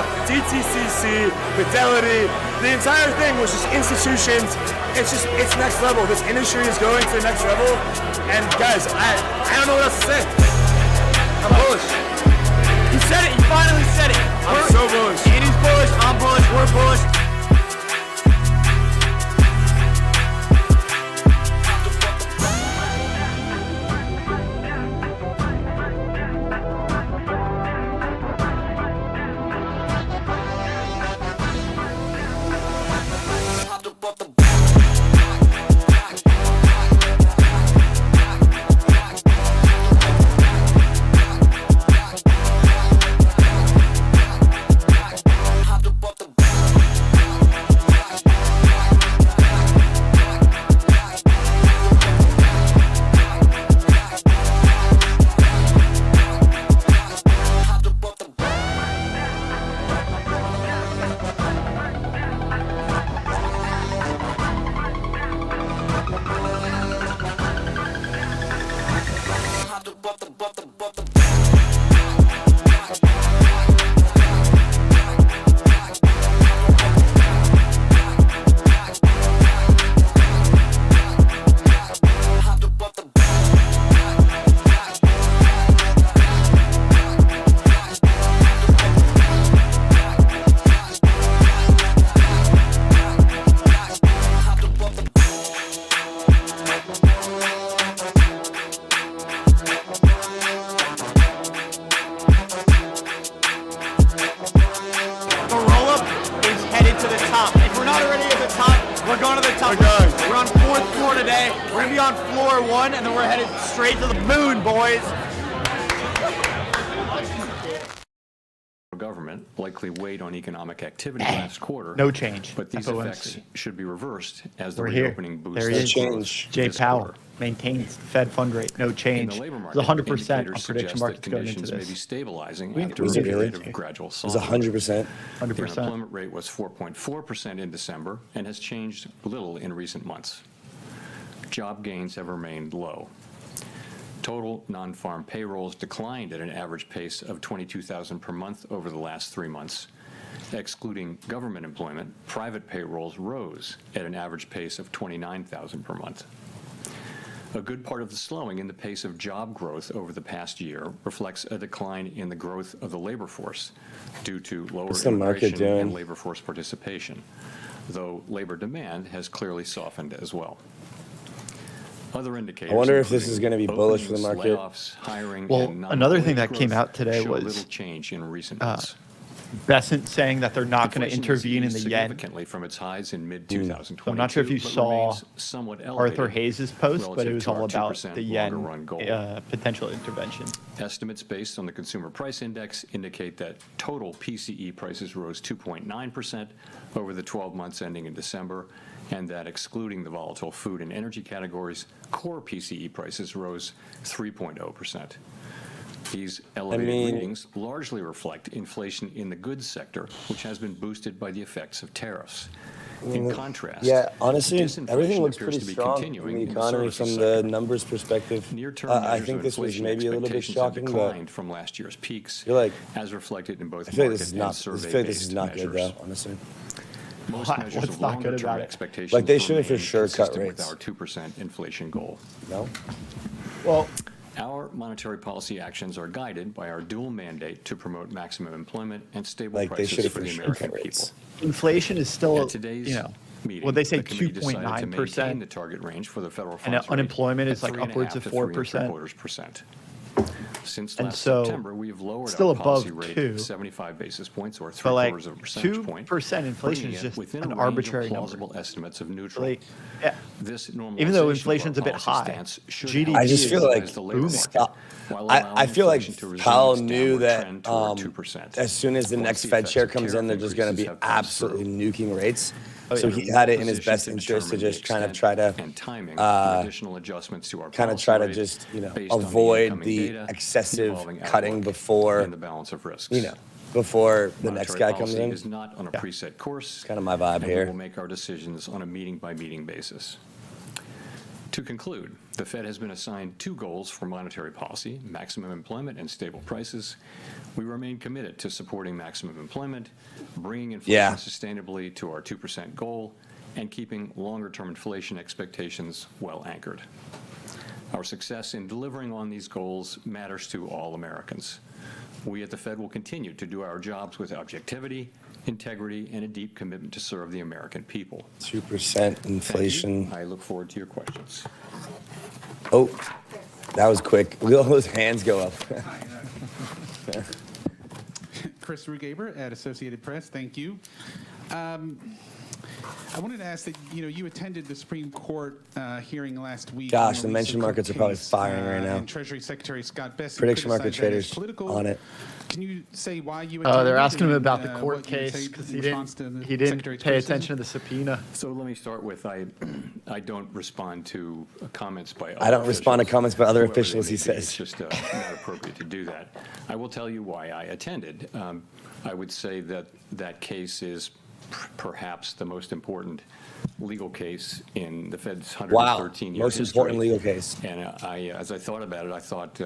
BlackRock, DTCC, Fidelity. The entire thing was just institutions. It's next level. This industry is going to the next level. And guys, I don't know what else to say. I'm bullish. You said it. You finally said it. I'm so bullish. Andy's bullish. I'm bullish. We're bullish. We're going to the top. We're on 4th floor today. We're going to be on floor 1, and then we're headed straight to the moon, boys. Government likely weighed on economic activity last quarter. No change. But these FOMC. effects should be reversed as the We're here. reopening boosts. There is change. JPOW maintains Fed fund rate. No change. In the labor It's market, 100% indicators on prediction suggest markets that going into conditions may be this. stabilizing after Is a it period really? of gradual It was softening. 100%. The 100%. unemployment rate was 4.4% in December and has changed little in recent months. Job gains have remained low. Total non-farm payrolls declined at an average pace of 22,000 per month over the last 3 months. Excluding government employment, private payrolls rose at an average pace of 29,000 per month. A good part of the slowing in the pace of job growth over the past year reflects a decline in the growth of the labor force due to lower What's the market immigration doing? and labor force participation, though labor demand has clearly softened as well. Other indicators. I wonder if this including is gonna be bullish for the openings, market. layoffs, hiring, Well, and another thing non-employment that came growth out today show was, little change in recent months. Bessent saying that they're not going to Inflation has intervene in eased the yen. significantly from its highs in mid-2022. I'm not sure if you but saw remains somewhat elevated Arthur Hayes' post, but it relative was to our all about 2% the yen longer-run goal. potential intervention. Estimates based on the Consumer Price Index indicate that total PCE prices rose 2.9% over the 12 months ending in December, and that excluding the volatile food and energy categories, core PCE prices rose 3.0%. These elevated readings largely reflect inflation in the goods sector, which has been boosted by the effects of tariffs. In contrast, Yeah, honestly, disinflation everything looks appears pretty to be strong in continuing the in economy services from sector. the numbers perspective. Near-term I measures think of this was inflation maybe a little bit expectations have shocking, but declined from last year's peaks, You're like- as reflected in both I feel like market this is and not. I feel like this is survey-based not good measures. though, honestly. Most What? measures What's of not good longer-term about it? expectations Like, they should have for remain sure cut consistent with rates. our 2% inflation goal. No. Well, Our monetary policy actions are guided by our dual mandate to promote maximum employment and stable Like, they should prices have for for the sure American cut people. rates. inflation is still, At today's meeting, well, they say the committee decided to maintain 2.9%, the target range for the federal and funds rate unemployment at is like 3.5 upwards of to 4%. 3.75%. Since And last so, September, we have lowered still our above policy rate 2, 75 basis points, or but 3/4 like of a percentage point, 2% inflation bringing is it just within an a range of arbitrary number. plausible estimates of neutral. Like, yeah. This Even though normalization of inflation's our a bit policy high, stance should GDP help I just feel like stabilize the labor market, Scott- while I allowing feel like inflation to resume Powell its knew downward that trend toward 2%. as soon as the Once next the Fed effects chair of comes in, tariff they're just going to be increases have passed absolutely through. nuking rates. Oh, So yeah. he had it in his Positioned best interest to determine the just kind of extent try to and timing of additional adjustments to our kind of policy try to rate just based on the avoid incoming the data, excessive evolving cutting outlook, before and the balance of risks. before the next Monetary guy comes policy in. is not on a preset course. It's kind of my vibe and we here. will make our decisions on a meeting-by-meeting basis. To conclude, the Fed has been assigned 2 goals for monetary policy: maximum employment and stable prices. We remain committed to supporting maximum employment, bringing inflation sustainably to our 2% goal, and keeping longer-term inflation expectations well anchored. Our success in delivering on these goals matters to all Americans. We at the Fed will continue to do our jobs with objectivity, integrity, and a deep commitment to serve the American people. 2% inflation. I look forward to your questions. Oh, that was quick. Look at all those hands go up. Chris Rugaber at Associated Press, thank you. I wanted to ask that, you attended the Supreme Court hearing last week. Gosh, the mention markets are probably firing right now. And Treasury Secretary Scott Bessent Prediction market criticized that as traders political. on it. Can you say why you attended? They're asking him and, about the court what you would case say because in he response to didn't the he didn't Secretary's pay criticism? attention to the subpoena. So let me start with, I don't respond to comments by other I don't respond to officials, comments by other whoever they officials, may he be. says. It's just not appropriate to do that. I will tell you why I attended. I would say that that case is perhaps the most important legal case in the Fed's 113-year Most history. important legal case. And as I thought about it, I thought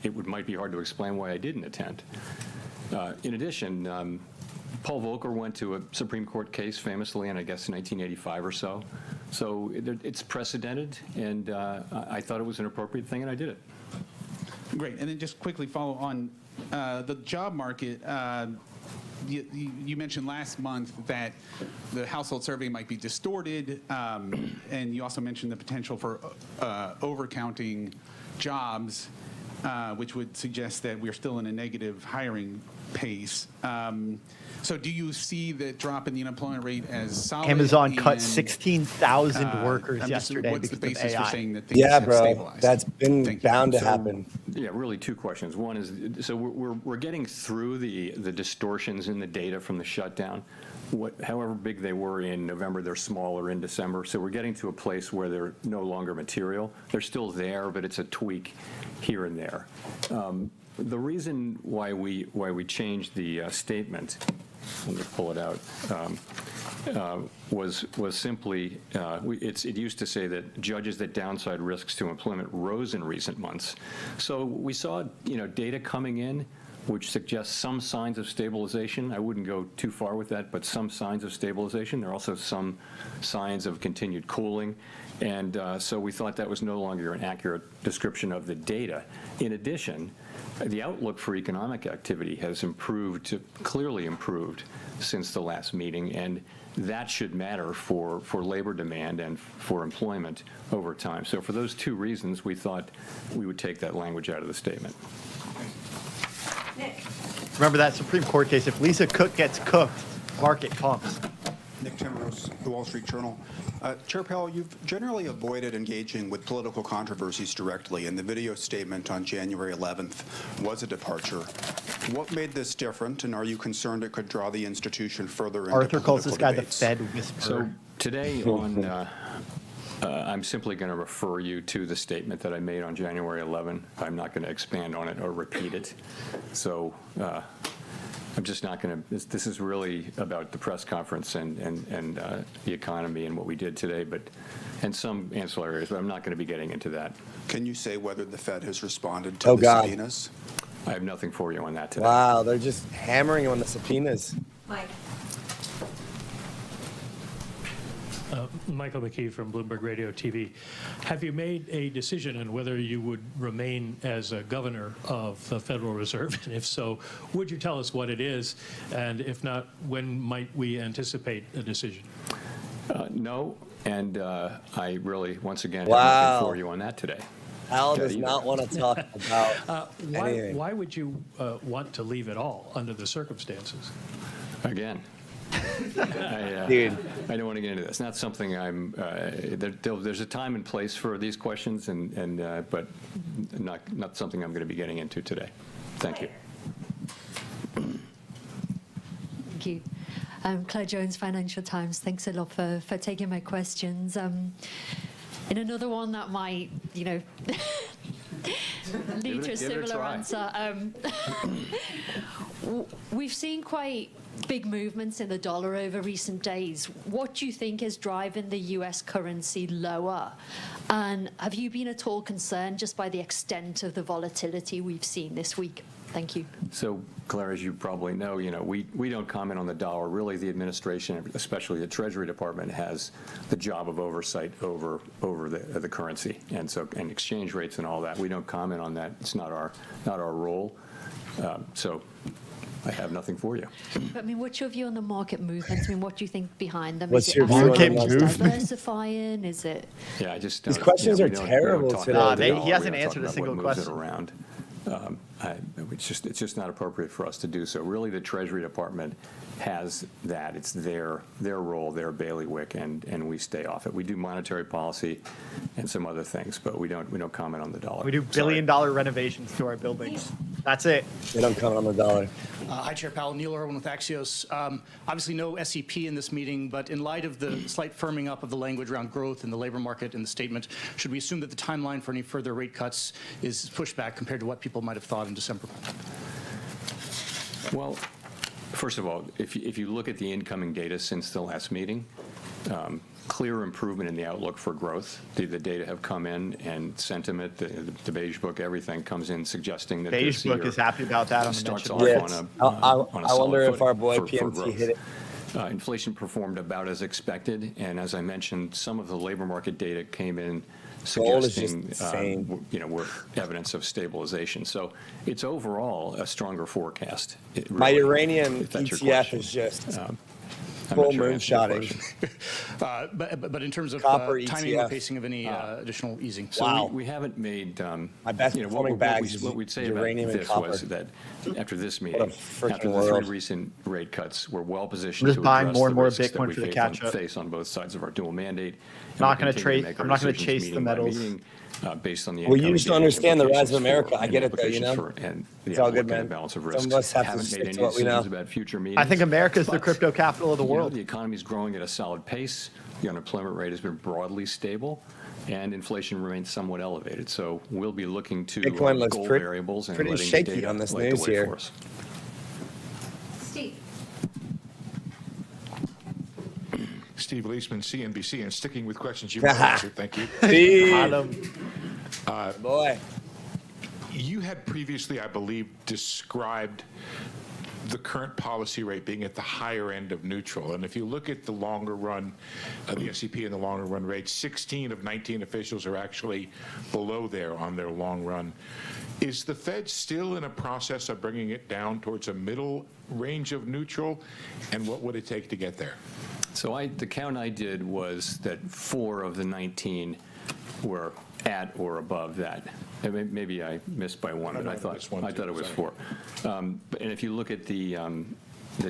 it might be hard to explain why I didn't attend. In addition, Paul Volcker went to a Supreme Court case famously in, I guess, 1985 or so. So it's precedented, and I thought it was an appropriate thing, and I did it. Great. And then just quickly follow on the job market. You mentioned last month that the household survey might be distorted, and you also mentioned the potential for overcounting jobs, which would suggest that we're still in a negative hiring pace. So do you see the drop in the unemployment rate as solid? Amazon cut and, 16,000 workers yesterday what's because the basis of for AI. saying that things Yeah, have bro. stabilized? That's been Thank you. bound to happen. Yeah, really 2 questions. One is, so we're getting through the distortions in the data from the shutdown. However big they were in November, they're smaller in December. So we're getting to a place where they're no longer material. They're still there, but it's a tweak here and there. The reason why we changed the statement, let me pull it out, was simply, it used to say that judges that downside risks to employment rose in recent months. So we saw, data coming in which suggests some signs of stabilization. I wouldn't go too far with that, but some signs of stabilization. There are also some signs of continued cooling. And so we thought that was no longer an accurate description of the data. In addition, the outlook for economic activity has clearly improved since the last meeting, and that should matter for labor demand and for employment over time. So for those 2 reasons, we thought we would take that language out of the statement. Nick. Remember that Supreme Court case? If Lisa Cook gets cooked, market pumps. Nick Timrose, The Wall Street Journal. Chair Powell, you've generally avoided engaging with political controversies directly, and the video statement on January 11th was a departure. What made this different, and are you concerned it could draw the institution further into Arthur calls this guy debates? the Fed whisperer. So today on, I'm simply going to refer you to the statement that I made on January 11. I'm not going to expand on it or repeat it. So I'm just not going to, this is really about the press conference and the economy and what we did today, and some ancillary areas, but I'm not going to be getting into that. Can you say whether the Fed has responded to the subpoenas? I have nothing for you on that today. Wow, they're just hammering on the subpoenas. Mike. Michael McKee from Bloomberg Radio TV. Have you made a decision on whether you would remain as a governor of the Federal Reserve? And if so, would you tell us what it is? And if not, when might we anticipate a decision? No, and I really, once again, Wow. have nothing for you on that today. Al does not want to talk about anything. Why would you want to leave it all under the circumstances? Again. Dude. I don't want to get into this. Not something I'm. There's a time and place for these questions, but not something I'm going to be getting into today. Thank you. Thank you. Claire Jones, Financial Times. Thanks a lot for taking my questions. In another one that might, lead to a Give it a similar try. answer. We've seen quite big movements in the dollar over recent days. What do you think is driving the US currency lower? And have you been at all concerned just by the extent of the volatility we've seen this week? Thank you. So, Claire, as you probably know, we don't comment on the dollar. Really, the administration, especially the Treasury Department, has the job of oversight over the currency and exchange rates and all that. We don't comment on that. It's not our role. So, I have nothing for you. But, I mean, what's your view on the market movements? I mean, what do you think behind them? What's Is your it view on the asset market just movements? diversifying? Is it? Yeah, I just These don't- questions we are don't terrible talk today. about the He dollar. hasn't We don't answered talk a single about what moves it question. around. It's just not appropriate for us to do so. Really, the Treasury Department has that. It's their role, their bailiwick, and we stay off it. We do monetary policy and some other things, but we don't comment on the dollar. We do billion-dollar renovations to our buildings. That's it. They don't comment on the dollar. Hi, Chair Powell. Neil Irwin with Axios. Obviously, no SEP in this meeting, but in light of the slight firming up of the language around growth in the labor market in the statement, should we assume that the timeline for any further rate cuts is pushed back compared to what people might have thought in December? Well, first of all, if you look at the incoming data since the last meeting, clear improvement in the outlook for growth. The data have come in, and sentiment, the Beige Book, everything comes in suggesting that Beige this Book year is happy about that on the starts mention. off Yes. on a I solid wonder if footing our boy for PMT growth. hit it. Inflation performed about as expected, and as I mentioned, some of the labor market data came in Gold is just suggesting, insane. we're evidence of stabilization. So it's overall a stronger forecast. My really, uranium if that's your ETF question. is just I'm full not sure I answered your moonshotting. question. But in terms of Copper timing or ETF. pacing of any additional easing. So Wow. we haven't made, My best performing bags is what we'd say about uranium and this copper. was that after this What a meeting, freaking after the world. three recent rate cuts, we're well positioned Just to buying address more the and more risks that Bitcoin we for the face catch-up. face on both sides of our dual mandate. And Not we'll gonna continue to trace- make our I'm not gonna decisions chase the meeting by metals. meeting, based on the Well, you incoming just don't data, understand the rise of implications America. for- I get it, though, implications you know? for- and the It's all good, outlook and man. the balance of Some risks. of us have to Haven't stick made to any what we know. decisions about future meetings. I think America's the but, crypto capital of the world. The economy is growing at a solid pace. The unemployment rate has been broadly stable, and inflation remains somewhat elevated. So we'll be looking to Bitcoin looks goal pretty- variables and pretty letting the shaky data on this light the news way here. for us. Steve. Steve Leisman, CNBC, and sticking with questions you've answered. Thank you. Steve, boy. You had previously, I believe, described the current policy rate being at the higher end of neutral. And if you look at the longer run, the S&P and the longer run rates, 16 of 19 officials are actually below there on their long run. Is the Fed still in a process of bringing it down towards a middle range of neutral? And what would it take to get there? So the count I did was that 4 of the 19 were at or above that. And maybe I missed by one, but I thought it was 4. And if you look at the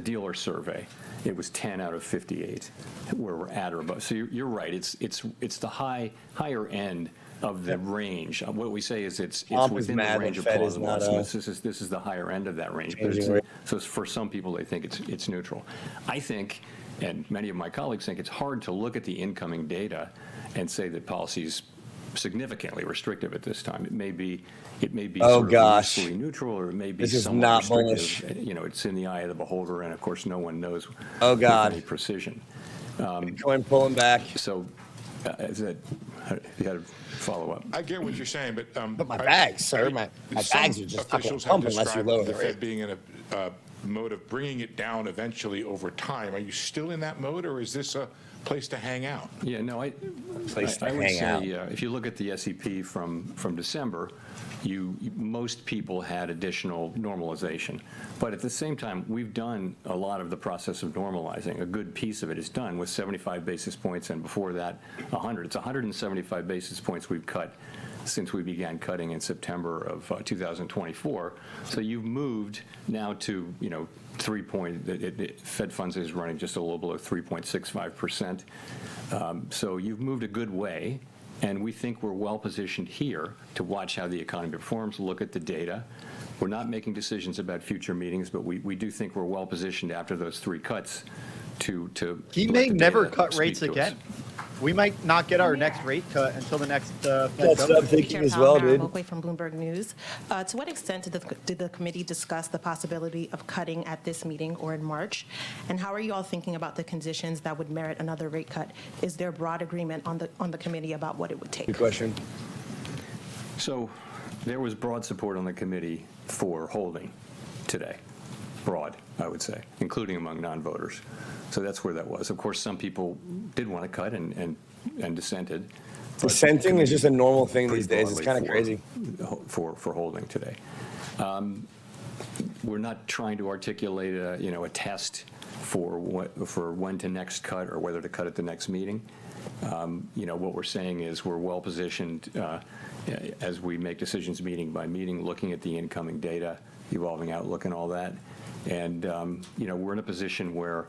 dealer survey, it was 10 out of 58 where we're at or above. So you're right. It's the higher end of the range. What we say is it's Trump is within the mad range that of Fed is plausible not estimates. This is the higher end of that range. But changing rate. so for some people, they think it's neutral. I think, and many of my colleagues think, it's hard to look at the incoming data and say that policy's significantly restrictive at this time. It may be Oh, sort of gosh. loosely neutral, or it may be This is somewhat not restrictive. bullish. It's in the eye of the beholder, and of course, no one knows Oh, with God. any precision. Bitcoin pulling back. So, if you had a follow up. I get what you're saying, but But my bags, sir, my bags are just fucking officials have pump unless you described lower the the Fed rate. being in a mode of bringing it down eventually over time. Are you still in that mode, or is this a place to hang out? Yeah, no, I Place to would hang say out. if you look at the SEP from December, most people had additional normalization. But at the same time, we've done a lot of the process of normalizing. A good piece of it is done with 75 basis points, and before that, 100. It's 175 basis points we've cut since we began cutting in September of 2024. So you've moved now to, Fed funds is running just a little below 3.65%. So you've moved a good way, and we think we're well positioned here to watch how the economy performs, look at the data. We're not making decisions about future meetings, but we do think we're well positioned after those 3 cuts to He let may the never data cut speak rates to us. again. We might not get our next rate cut until the next Fed That's what I'm government. thinking Chair as Powell, well, Mara dude. Moakley from Bloomberg News. To what extent did the committee discuss the possibility of cutting at this meeting or in March? And how are you all thinking about the conditions that would merit another rate cut? Is there broad agreement on the committee about what it would take? Good question. So there was broad support on the committee for holding today. Broad, I would say, including among non-voters. So that's where that was. Of course, some people did want to cut and dissented. but Dissenting is just a normal thing pretty these days. It's broadly kind of for crazy. holding today. We're not trying to articulate a test for when to next cut or whether to cut at the next meeting. What we're saying is we're well positioned as we make decisions meeting by meeting, looking at the incoming data, evolving outlook, and all that. And we're in a position where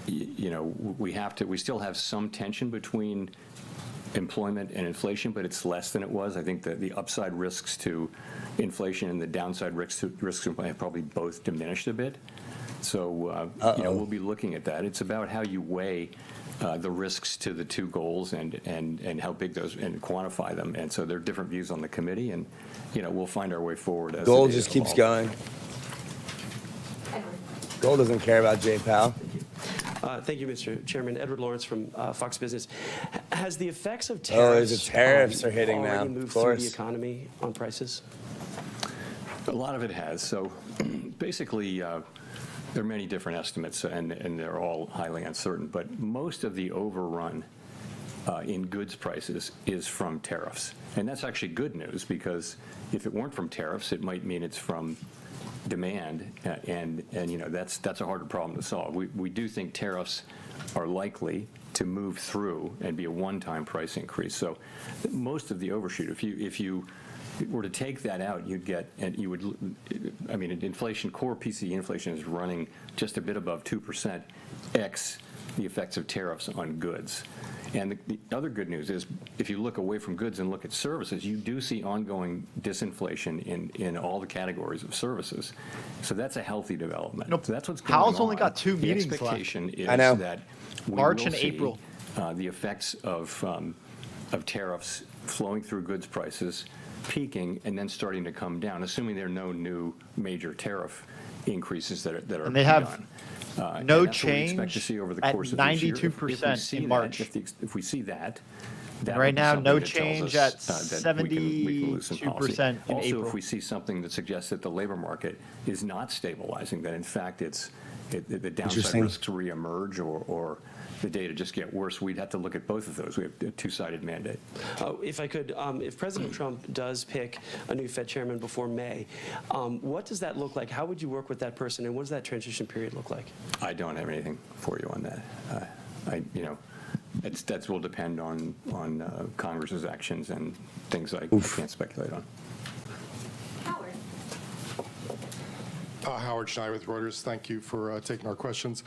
we still have some tension between employment and inflation, but it's less than it was. I think that the upside risks to inflation and the downside risks to inflation have probably both diminished a bit. So we'll be looking at that. It's about how you weigh the risks to the two goals and how big those and quantify them. And so there are different views on the committee, and we'll find our way forward. As Gold the just data keeps evolve. going. Gold doesn't care about JPOW. Thank you, Mr. Chairman. Edward Lawrence from Fox Business. Has the effects of there's tariffs, the tariffs are hitting now, already of moved through course. the economy on prices? A lot of it has. So basically, there are many different estimates, and they're all highly uncertain. But most of the overrun in goods prices is from tariffs. And that's actually good news, because if it weren't from tariffs, it might mean it's from demand, and that's a harder problem to solve. We do think tariffs are likely to move through and be a one-time price increase. So most of the overshoot, if you were to take that out, inflation, core PCE inflation is running just a bit above 2%, x the effects of tariffs on goods. And the other good news is, if you look away from goods and look at services, you do see ongoing disinflation in all the categories of services. So that's a healthy development. Nope. So that's what's going on. Powell's only got 2 meetings The expectation left. is I know. that we March will and see, April. the effects of tariffs flowing through goods prices, peaking, and then starting to come down, assuming there are no new major tariff increases that are And they have begun. no And that's what we change expect to see over the at course of this year. 92% in March. If we see that, that Right would be now, something no that tells change us, at that we can loosen policy. 72% in Also, April. if we see something that suggests that the labor market is not stabilizing, that in fact the downside Interesting. risks reemerge or the data just get worse, we'd have to look at both of those. We have a two-sided mandate. If I could, if President Trump does pick a new Fed chairman before May, what does that look like? How would you work with that person, and what does that transition period look like? I don't have anything for you on that. That will depend on Congress's actions and things I can't speculate on. Howard Schneider with Reuters. Thank you for taking our questions.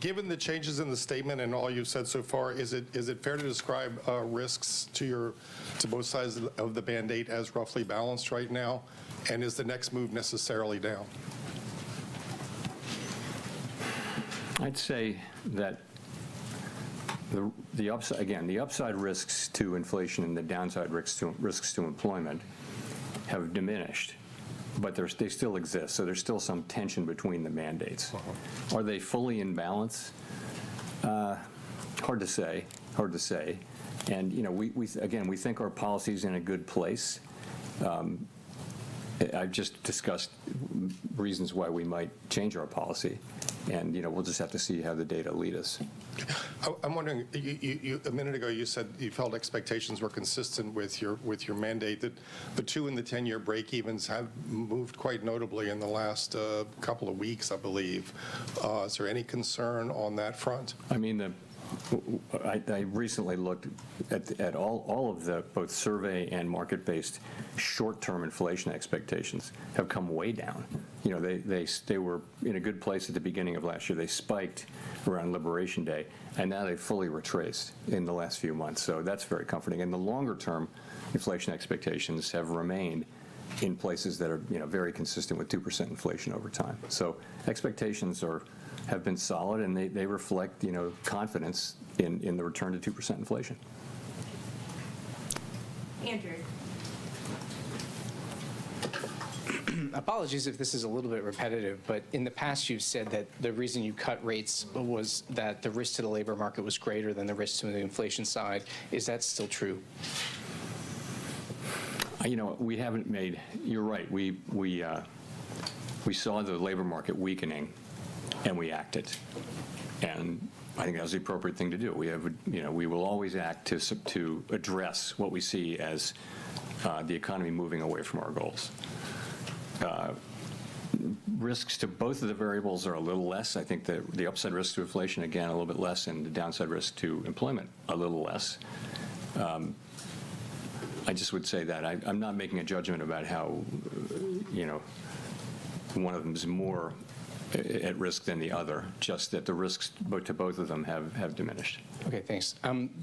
Given the changes in the statement and all you've said so far, is it fair to describe risks to both sides of the Band-Aid as roughly balanced right now? And is the next move necessarily down? I'd say that the upside risks to inflation and the downside risks to employment have diminished, but they still exist. So there's still some tension between the mandates. Are they fully in balance? Hard to say. And we think our policy's in a good place. I've just discussed reasons why we might change our policy, and we'll just have to see how the data lead us. I'm wondering, you a minute ago you said you felt expectations were consistent with your mandate, that the 2 and the 10-year break-evens have moved quite notably in the last couple of weeks, I believe. Is there any concern on that front? I mean, I recently looked at all of the both survey and market-based short-term inflation expectations have come way down. They were in a good place at the beginning of last year. They spiked around Liberation Day, and now they've fully retraced in the last few months. So that's very comforting. And the longer-term inflation expectations have remained in places that are very consistent with 2% inflation over time. So expectations have been solid, and they reflect confidence in the return to 2% inflation. Andrew. Apologies if this is a little bit repetitive, but in the past you've said that the reason you cut rates was that the risk to the labor market was greater than the risk to the inflation side. Is that still true? We haven't made. You're right. We saw the labor market weakening, and we acted, and I think that was the appropriate thing to do. We will always act to address what we see as the economy moving away from our goals. Risks to both of the variables are a little less. I think the upside risk to inflation, again, a little bit less, and the downside risk to employment, a little less. I just would say that I'm not making a judgment about how, one of them is more at risk than the other, just that the risks to both of them have diminished. Okay, thanks.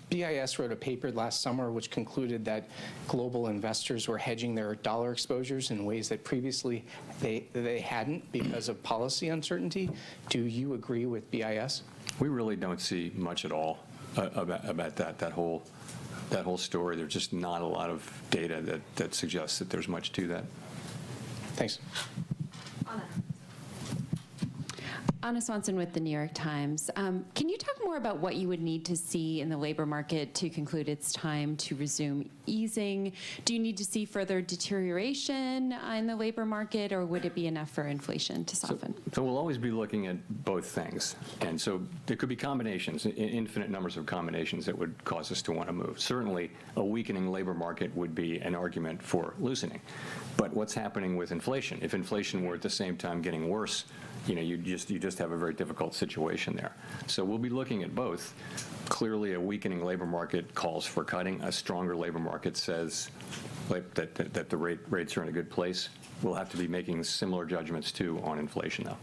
BIS wrote a paper last summer which concluded that global investors were hedging their dollar exposures in ways that previously they hadn't because of policy uncertainty. Do you agree with BIS? We really don't see much at all about that whole story. There's just not a lot of data that suggests that there's much to that. Thanks. Anna Swanson with the New York Times. Can you talk more about what you would need to see in the labor market to conclude it's time to resume easing? Do you need to see further deterioration in the labor market, or would it be enough for inflation to soften? So we'll always be looking at both things. And so there could be combinations, infinite numbers of combinations that would cause us to want to move. Certainly, a weakening labor market would be an argument for loosening. But what's happening with inflation? If inflation were at the same time getting worse, you just have a very difficult situation there. So we'll be looking at both. Clearly, a weakening labor market calls for cutting. A stronger labor market says that the rates are in a good place. We'll have to be making similar judgments, too, on inflation, though.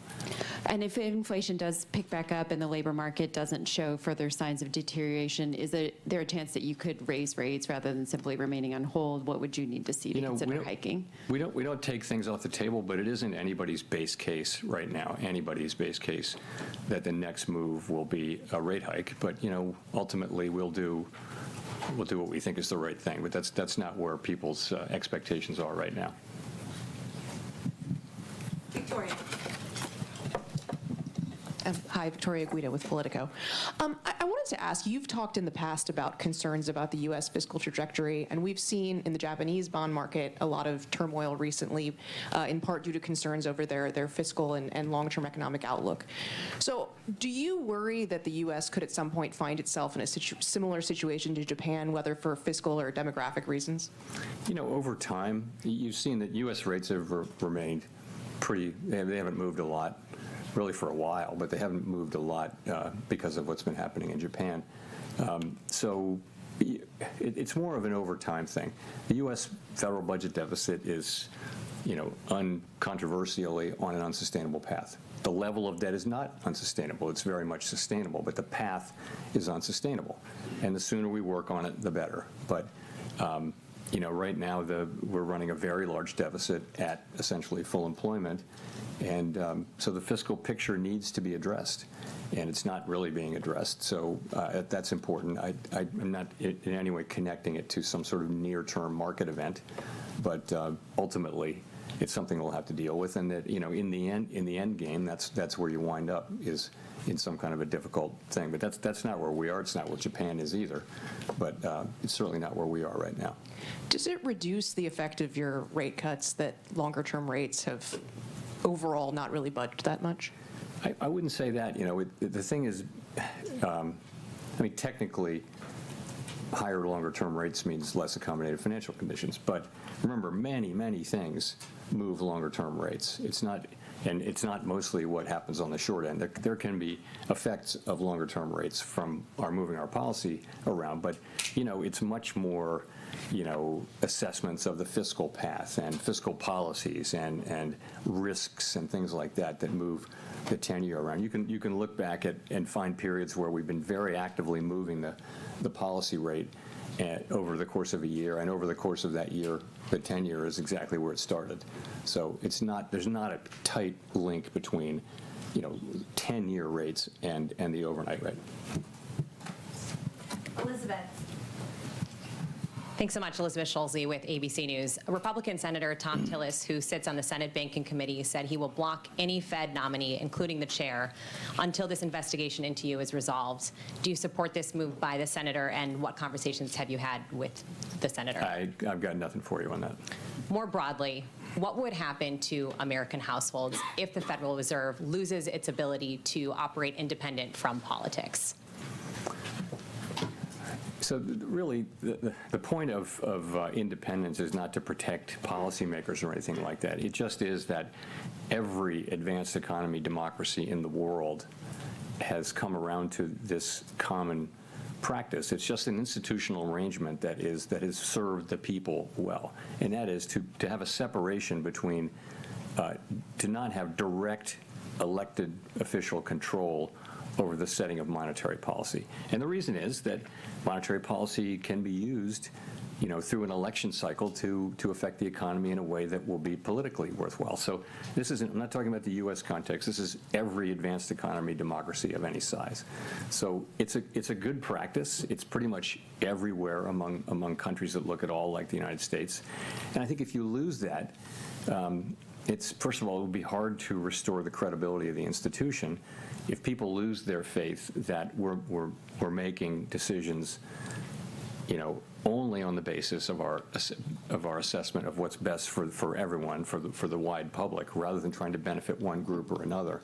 And if inflation does pick back up and the labor market doesn't show further signs of deterioration, is there a chance that you could raise rates rather than simply remaining on hold? What would you need to see to consider hiking? We don't take things off the table, but it isn't anybody's base case right now, anybody's base case, that the next move will be a rate hike. But, ultimately we'll do what we think is the right thing. But that's not where people's expectations are right now. Victoria. Hi, Victoria Guida with Politico. I wanted to ask, you've talked in the past about concerns about the U.S. fiscal trajectory, and we've seen in the Japanese bond market a lot of turmoil recently, in part due to concerns over their fiscal and long-term economic outlook. So do you worry that the U.S. could at some point find itself in a similar situation to Japan, whether for fiscal or demographic reasons? Over time, you've seen that U.S. rates have remained they haven't moved a lot, really for a while, but they haven't moved a lot because of what's been happening in Japan. So it's more of an over time thing. The U.S. federal budget deficit is, uncontroversially on an unsustainable path. The level of debt is not unsustainable. It's very much sustainable, but the path is unsustainable. And the sooner we work on it, the better. But right now we're running a very large deficit at essentially full employment, and so the fiscal picture needs to be addressed, and it's not really being addressed. So that's important. I'm not in any way connecting it to some sort of near-term market event, but ultimately it's something we'll have to deal with, and that in the end game, that's where you wind up, is in some kind of a difficult thing. But that's not where we are. It's not where Japan is either. But it's certainly not where we are right now. Does it reduce the effect of your rate cuts that longer-term rates have overall not really budged that much? I wouldn't say that. The thing is, technically, higher longer-term rates means less accommodative financial conditions. But remember, many things move longer-term rates. It's not mostly what happens on the short end. There can be effects of longer-term rates from moving our policy around, but it's much more assessments of the fiscal path and fiscal policies and risks and things like that move the 10-year around. You can look back at and find periods where we've been very actively moving the policy rate over the course of a year, and over the course of that year, the 10-year is exactly where it started. So there's not a tight link between, 10-year rates and the overnight rate. Elizabeth. Thanks so much, Elizabeth Schulze with ABC News. Republican Senator Tom Tillis, who sits on the Senate Banking Committee, said he will block any Fed nominee, including the chair, until this investigation into you is resolved. Do you support this move by the senator, and what conversations have you had with the senator? I've got nothing for you on that. More broadly, what would happen to American households if the Federal Reserve loses its ability to operate independent from politics? So really, the point of independence is not to protect policymakers or anything like that. It just is that every advanced economy democracy in the world has come around to this common practice. It's just an institutional arrangement that has served the people well, and that is to have a separation between, to not have direct elected official control over the setting of monetary policy. And the reason is that monetary policy can be used, through an election cycle to affect the economy in a way that will be politically worthwhile. So this isn't, I'm not talking about the U.S. context, this is every advanced economy democracy of any size. So it's a good practice. It's pretty much everywhere among countries that look at all like the United States. And I think if you lose that, first of all, it would be hard to restore the credibility of the institution if people lose their faith that we're making decisions, only on the basis of our assessment of what's best for everyone, for the wide public, rather than trying to benefit one group or another.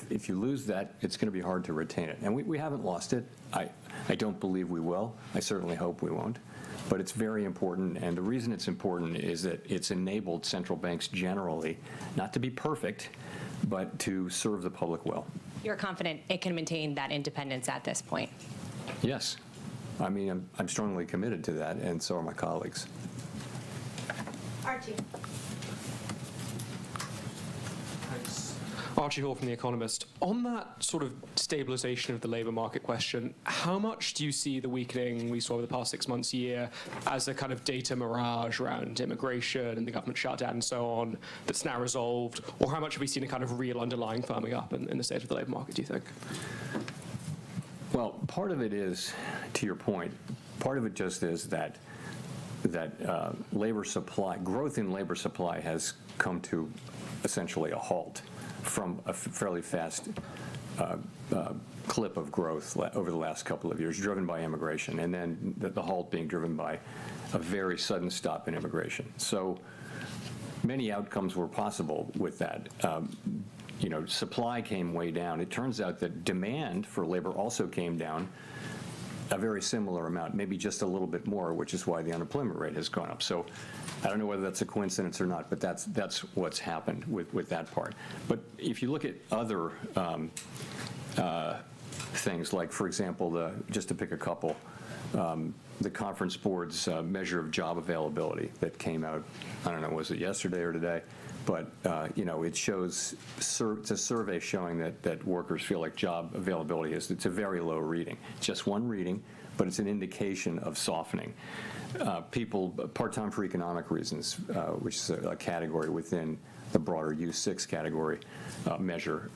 If you lose that, it's going to be hard to retain it. And we haven't lost it. I don't believe we will. I certainly hope we won't. But it's very important, and the reason it's important is that it's enabled central banks generally not to be perfect, but to serve the public well. You're confident it can maintain that independence at this point? Yes. I mean, I'm strongly committed to that, and so are my colleagues. Archie. Archie Hall from The Economist. On that sort of stabilization of the labor market question, how much do you see the weakening we saw over the past 6 months, year, as a kind of data mirage around immigration and the government shutdown and so on that's now resolved? Or how much have we seen a kind of real underlying firming up in the state of the labor market, do you think? Well, part of it is, to your point, part of it just is that labor supply, growth in labor supply has come to essentially a halt from a fairly fast clip of growth over the last couple of years, driven by immigration, and then the halt being driven by a very sudden stop in immigration. So many outcomes were possible with that. Supply came way down. It turns out that demand for labor also came down a very similar amount, maybe just a little bit more, which is why the unemployment rate has gone up. So I don't know whether that's a coincidence or not, but that's what's happened with that part. But if you look at other things, like, for example, just to pick a couple, the Conference Board's measure of job availability that came out, I don't know, was it yesterday or today? But, it shows, it's a survey showing that workers feel like job availability it's a very low reading. Just one reading, but it's an indication of softening. People, part-time for economic reasons, which is a category within the broader U6 category measure,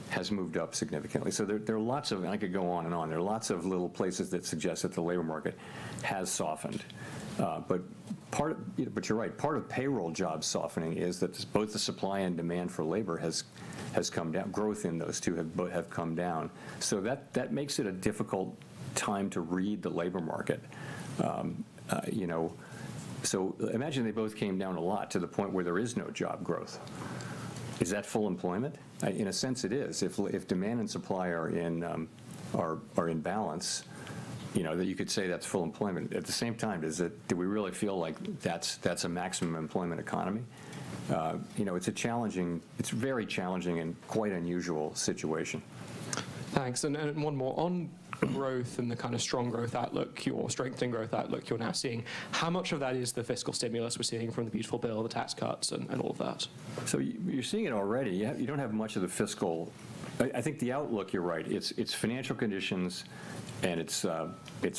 has moved up significantly. So there are lots of, and I could go on and on, there are lots of little places that suggest that the labor market has softened. But you're right, part of payroll job softening is that both the supply and demand for labor has come down. Growth in those two have come down. So that makes it a difficult time to read the labor market. So imagine they both came down a lot to the point where there is no job growth. Is that full employment? In a sense, it is. If demand and supply are in balance, that you could say that's full employment. At the same time, do we really feel like that's a maximum employment economy? It's very challenging and quite unusual situation. Thanks. And one more on growth and the kind of strong growth outlook, your strengthening growth outlook you're now seeing. How much of that is the fiscal stimulus we're seeing from the beautiful bill, the tax cuts, and all of that? So you're seeing it already. You don't have much of the fiscal. I think the outlook, you're right. It's financial conditions and it's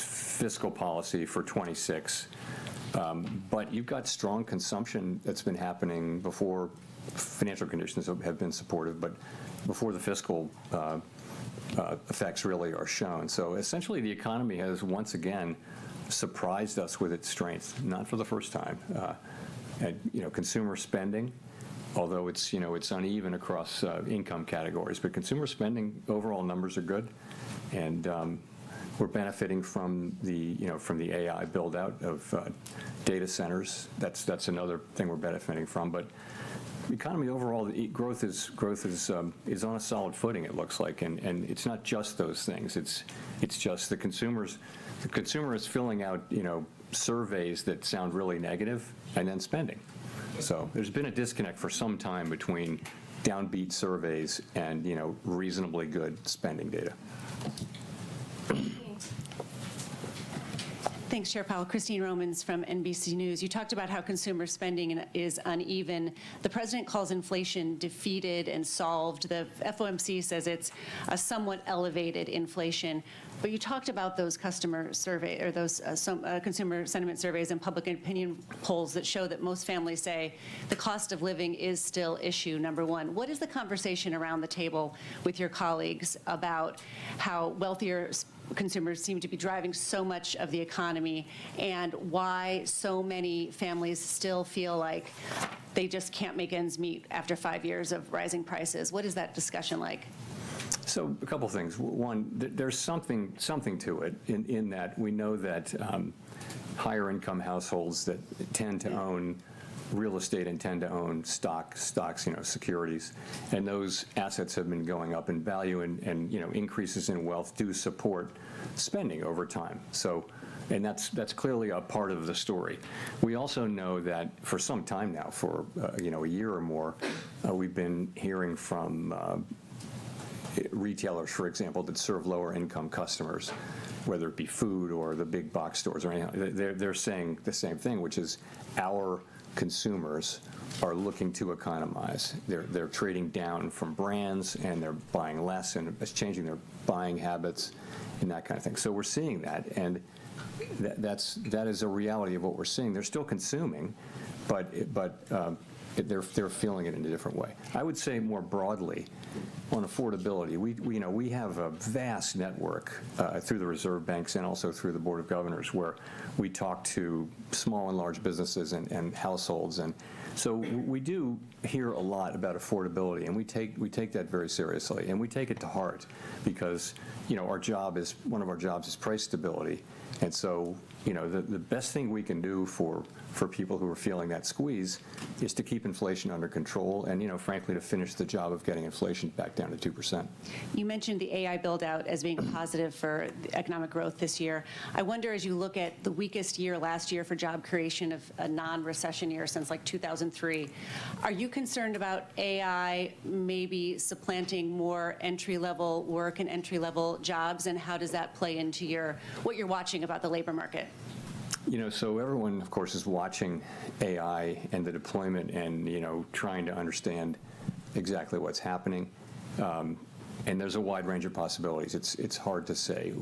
fiscal policy for 26 But you've got strong consumption that's been happening before financial conditions have been supportive, but before the fiscal effects really are shown. So essentially the economy has once again surprised us with its strength, not for the first time. And, consumer spending, although it's uneven across income categories, but consumer spending overall numbers are good, and we're benefiting from the AI build out of data centers. That's another thing we're benefiting from. But the economy overall, the growth is on a solid footing. It looks like, and it's not just those things. It's just the consumer is filling out surveys that sound really negative and then spending. So there's been a disconnect for some time between downbeat surveys and reasonably good spending data. Thanks, Chair Powell. Christine Romans from NBC News. You talked about how consumer spending is uneven. The president calls inflation defeated and solved. The FOMC says it's a somewhat elevated inflation. But you talked about those customer survey or those consumer sentiment surveys and public opinion polls that show that most families say the cost of living is still issue number one. What is the conversation around the table with your colleagues about how wealthier consumers seem to be driving so much of the economy, and why so many families still feel like they just can't make ends meet after 5 years of rising prices? What is that discussion like? So a couple things. One, there's something to it in that we know that higher income households that tend to own real estate and tend to own stocks, securities, and those assets have been going up in value, and increases in wealth do support spending over time. So, and that's clearly a part of the story. We also know that for some time now, for a year or more, we've been hearing from retailers, for example, that serve lower income customers, whether it be food or the big box stores or anything. They're saying the same thing, which is our consumers are looking to economize. They're trading down from brands, and they're buying less, and it's changing their buying habits and that kind of thing. So we're seeing that, and that is a reality of what we're seeing. They're still consuming, but they're feeling it in a different way. I would say more broadly on affordability, we have a vast network through the reserve banks and also through the Board of Governors, where we talk to small and large businesses and households, and so we do hear a lot about affordability, and we take that very seriously, and we take it to heart, because one of our jobs is price stability, and so the best thing we can do for people who are feeling that squeeze is to keep inflation under control, and frankly, to finish the job of getting inflation back down to 2%. You mentioned the AI build-out as being positive for economic growth this year. I wonder, as you look at the weakest year last year for job creation of a non-recession year since like 2003, are you concerned about AI maybe supplanting more entry-level work and entry-level jobs, and how does that play into what you're watching about the labor market? So everyone, of course, is watching AI and the deployment and, trying to understand exactly what's happening. And there's a wide range of possibilities. It's hard to say.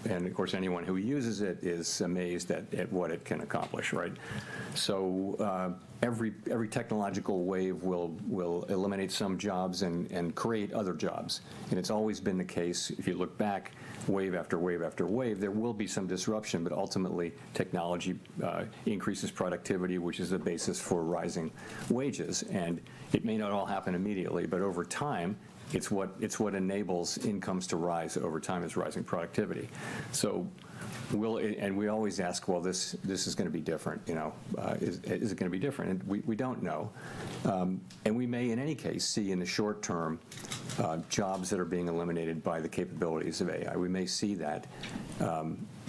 And of course, anyone who uses it is amazed at what it can accomplish, right? So every technological wave will eliminate some jobs and create other jobs. And it's always been the case. If you look back, wave after wave after wave, there will be some disruption, but ultimately technology increases productivity, which is the basis for rising wages. And it may not all happen immediately, but over time, it's what enables incomes to rise over time, is rising productivity. So and we always ask, well, this is going to be different, is it going to be different? And we don't know. And we may, in any case, see in the short term jobs that are being eliminated by the capabilities of AI. We may see that.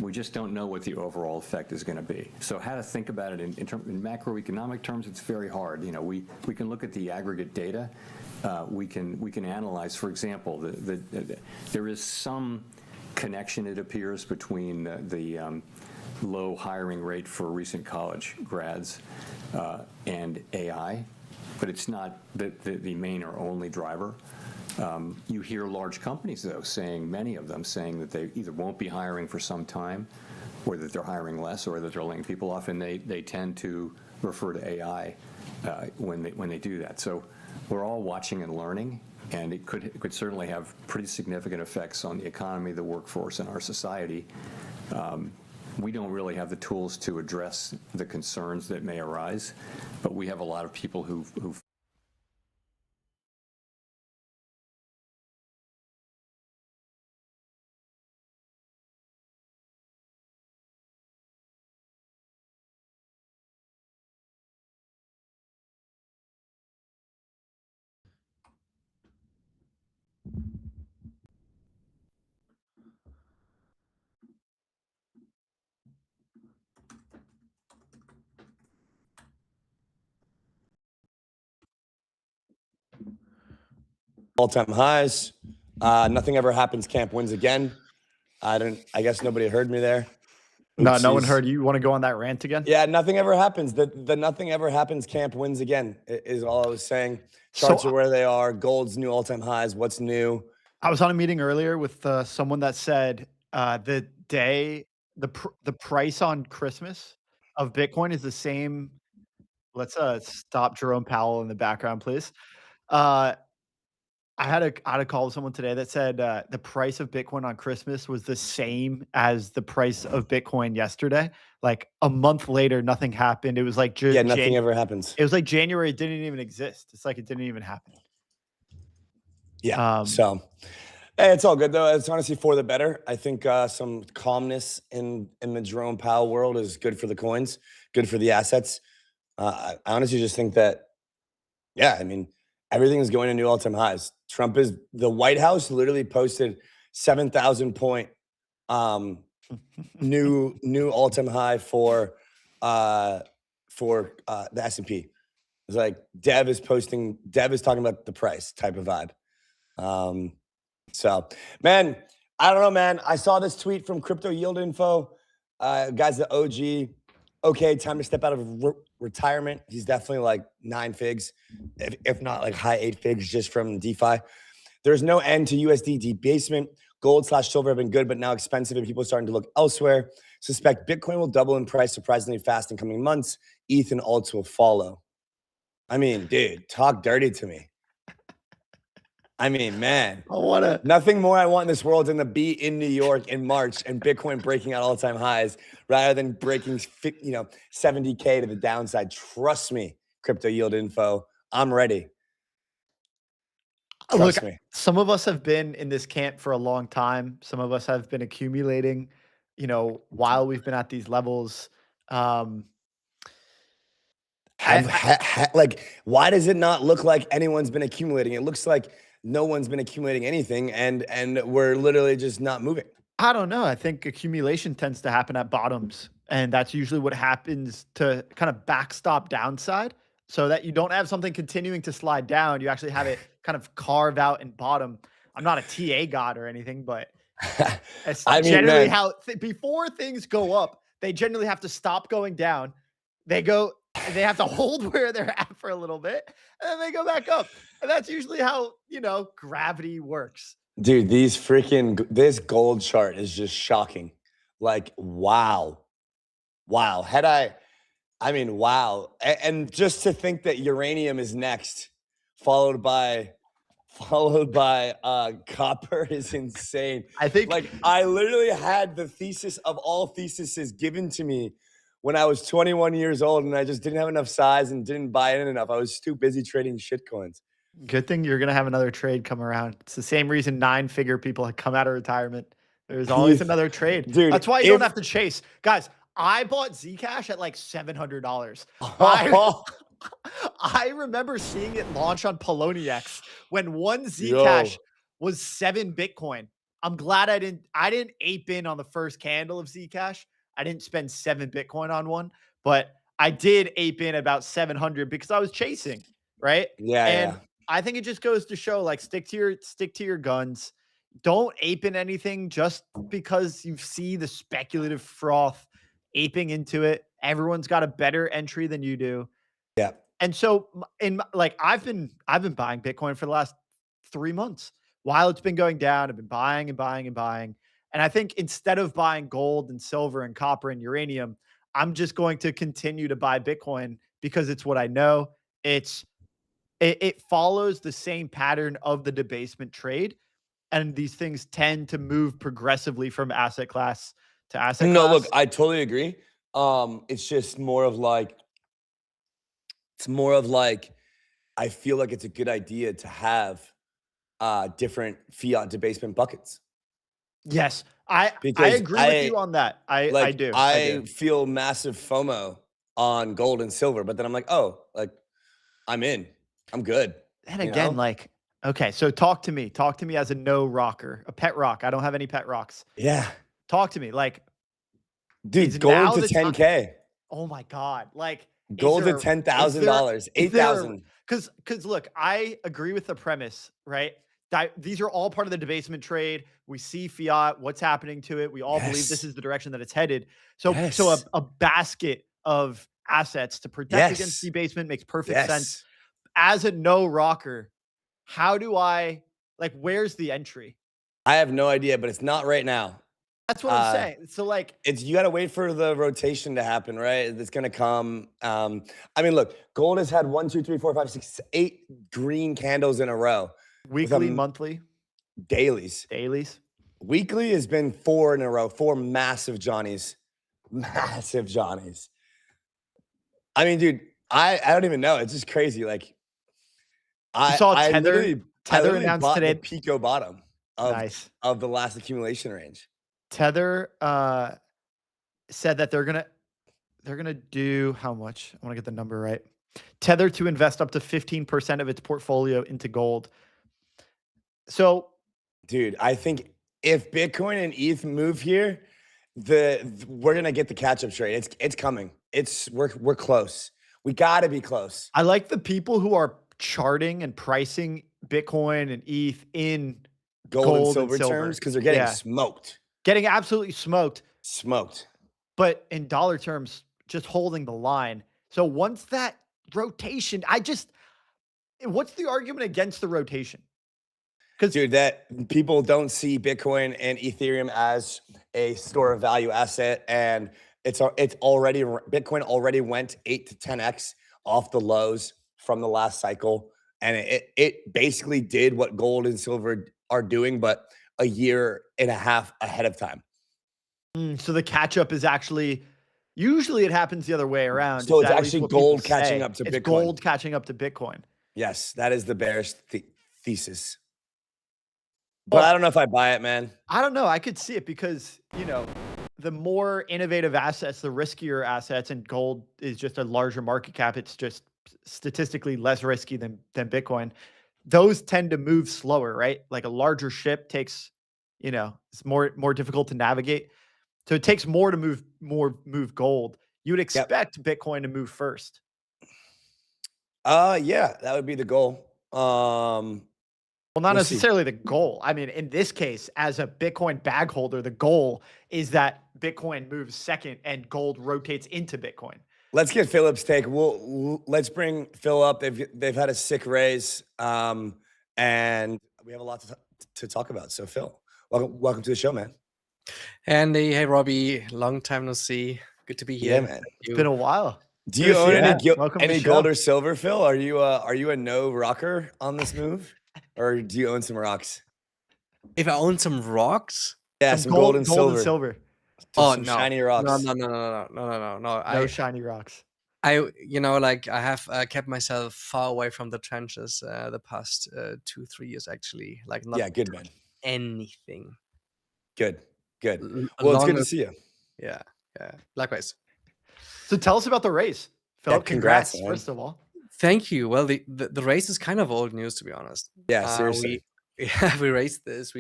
We just don't know what the overall effect is going to be. So how to think about it in macroeconomic terms, it's very hard. We can look at the aggregate data. We can analyze, for example, there is some connection, it appears, between the low hiring rate for recent college grads and AI, but it's not the main or only driver. You hear large companies, though, many of them saying that they either won't be hiring for some time, or that they're hiring less, or that they're laying people off, and they tend to refer to AI when they do that. So we're all watching and learning, and it could certainly have pretty significant effects on the economy, the workforce, and our society. We don't really have the tools to address the concerns that may arise, but we have a lot of people who All-time highs. Nothing ever happens. Camp wins again. I guess nobody heard me there. No, no one Oopsies. heard you. You want to go on that rant again? Yeah, nothing ever happens. The nothing ever happens camp wins again is all I was saying. Charts are where they are. Gold's new all-time highs. What's new? I was on a meeting earlier with someone that said the price on Christmas of Bitcoin is the same. Let's stop Jerome Powell in the background, please. I had a call with someone today that said the price of Bitcoin on Christmas was the same as the price of Bitcoin yesterday. Like a month later, nothing happened. It was like nothing ever happens. It was like January didn't even exist. It's like it didn't even happen. Yeah. So hey, it's all good though. It's honestly for the better. I think some calmness in the Jerome Powell world is good for the coins, good for the assets. I honestly just think that, yeah, I mean, everything is going to new all-time highs. The White House literally posted 7,000 point new all-time high for the S&P. It's like Dev is talking about the price type of vibe. So, man, I don't know, man. I saw this tweet from Crypto Yield Info. Guy's the OG. Okay, time to step out of retirement. He's definitely like 9 figs, if not like high 8 figs just from DeFi. There's no end to USD debasement. Gold/silver have been good, but now expensive, and people are starting to look elsewhere. Suspect Bitcoin will double in price surprisingly fast in coming months. ETH and alts will follow. I mean, dude, talk dirty to me. I mean, man, nothing more I want in this world than to be in New York in March and Bitcoin breaking out all-time highs rather than breaking 70K to the downside. Trust me, Crypto Yield Info. I'm ready. Trust me. Some of us have been in this camp for a long time. Some of us have been accumulating, while we've been at these levels. Why does it not look like anyone's been accumulating? It looks like no one's been accumulating anything, and we're literally just not moving. I don't know. I think accumulation tends to happen at bottoms, and that's usually what happens to kind of backstop downside, so that you don't have something continuing to slide down. You actually have it kind of carve out and bottom. I'm not a TA god or anything, but it's generally how before things go up, they generally have to stop going down. They have to hold where they're at for a little bit, and then they go back up. And that's usually how, gravity works. Dude, this gold chart is just shocking. Like, wow. Wow. Wow. And just to think that uranium is next, followed by copper is insane. I think I literally had the thesis of all theses given to me when I was 21 years old, and I just didn't have enough size and didn't buy in enough. I was too busy trading shitcoins. Good thing you're going to have another trade come around. It's the same reason 9-figure people have come out of retirement. There's always another trade. Dude, that's why you don't have to chase. Guys, I bought Zcash at like $700. I remember seeing it launch on Poloniex when one Zcash was 7 Bitcoin. I'm glad I didn't ape in on the first candle of Zcash. I didn't spend 7 Bitcoin on one, but I did ape in about 700 because I was chasing, right? Yeah. I think it just goes to show, like, stick to your guns. Don't ape in anything just because you see the speculative froth aping into it. Everyone's got a better entry than you do. Yeah. And so I've been buying Bitcoin for the last 3 months. While it's been going down, I've been buying and buying and buying. And I think instead of buying gold and silver and copper and uranium, I'm just going to continue to buy Bitcoin because it's what I know. It follows the same pattern of the debasement trade. And these things tend to move progressively from asset class to asset No, class. look, I totally agree. It's just more of like, I feel like it's a good idea to have different fiat debasement buckets. Yes, I Because agree with you on that. I do. I feel massive FOMO on gold and silver, but then I'm like, oh, like I'm in. I'm good. And you again, know? like, okay, so talk to me. Talk to me as a no rocker, a pet rock. I don't have any pet rocks. Yeah. Talk to me. Like, Dude, is gold now to the time- 10K. Oh my God. Like, Gold to $10,000, $8,000. Because look, I agree with the premise, right? These are all part of the debasement trade. We see fiat, what's happening to it. We all believe this is the direction that it's headed. So a basket of assets to protect against debasement makes perfect sense. As a no rocker, how do I, like, where's the entry? I have no idea, but it's not right now. That's what I'm saying. So like, you got to wait for the rotation to happen, right? It's going to come. I mean, look, gold has had 1, 2, 3, 4, 5, 6, 8 green candles in a row. Weekly, monthly, dailies. Weekly has been 4 in a row, 4 massive Johnnies. Massive Johnnies. I mean, dude, I don't even know. It's just crazy. Like, I saw I Tether- literally Tether announced bought today- the Pico bottom of the last accumulation range. Tether said that they're gonna do how much? I want to get the number right. Tether to invest up to 15% of its portfolio into gold. So, dude, I think if Bitcoin and ETH move here, we're gonna get the catch-up trade. It's coming. We're close. We gotta be close. I like the people who are charting and pricing Bitcoin and ETH in Gold and silver terms, because they're getting smoked. Getting absolutely smoked. Smoked. But in dollar terms, just holding the line. So once that rotation, what's the argument against the rotation? Dude, that people don't see Bitcoin and Ethereum as a store of value asset, and Bitcoin already went 8 to 10x off the lows from the last cycle, and it basically did what gold and silver are doing, but a year and a half ahead of time. So the catch up is usually it happens the other way around. So it's actually gold catching up to Bitcoin. It's gold catching up to Bitcoin. Yes, that is the bearish thesis. But I don't know if I buy it, man. I don't know. I could see it because, the more innovative assets, the riskier assets, and gold is just a larger market cap. It's just statistically less risky than Bitcoin. Those tend to move slower, right? Like a larger ship takes, it's more difficult to navigate. So it takes more to move gold. You would expect Bitcoin to move first. Yeah, that would be the goal. Well, not necessarily the goal. I mean, in this case, as a Bitcoin bag holder, the goal is that Bitcoin moves second and gold rotates into Bitcoin. Let's get Philip's take. Let's bring Phil up. They've had a sick raise, and we have a lot to talk about. So, Phil, welcome to the show, man. Andy, hey Robbie, long time no see. Good to be here. Yeah, man. It's been a while. Do you own any gold or silver, Phil? Are you a no rocker on this move, or do you own some rocks? If I own some rocks, yeah, some gold and silver. Oh, some no. shiny rocks. No. No shiny rocks. I have kept myself far away from the trenches the past 2-3 years, actually. Like, not good, man. Anything. Good. Well, it's good to see you. Yeah. Likewise. So tell us about the race, Phil. Congrats, first of all. Thank you. Well, the race is kind of old news, to be honest. Yeah, seriously. We raised this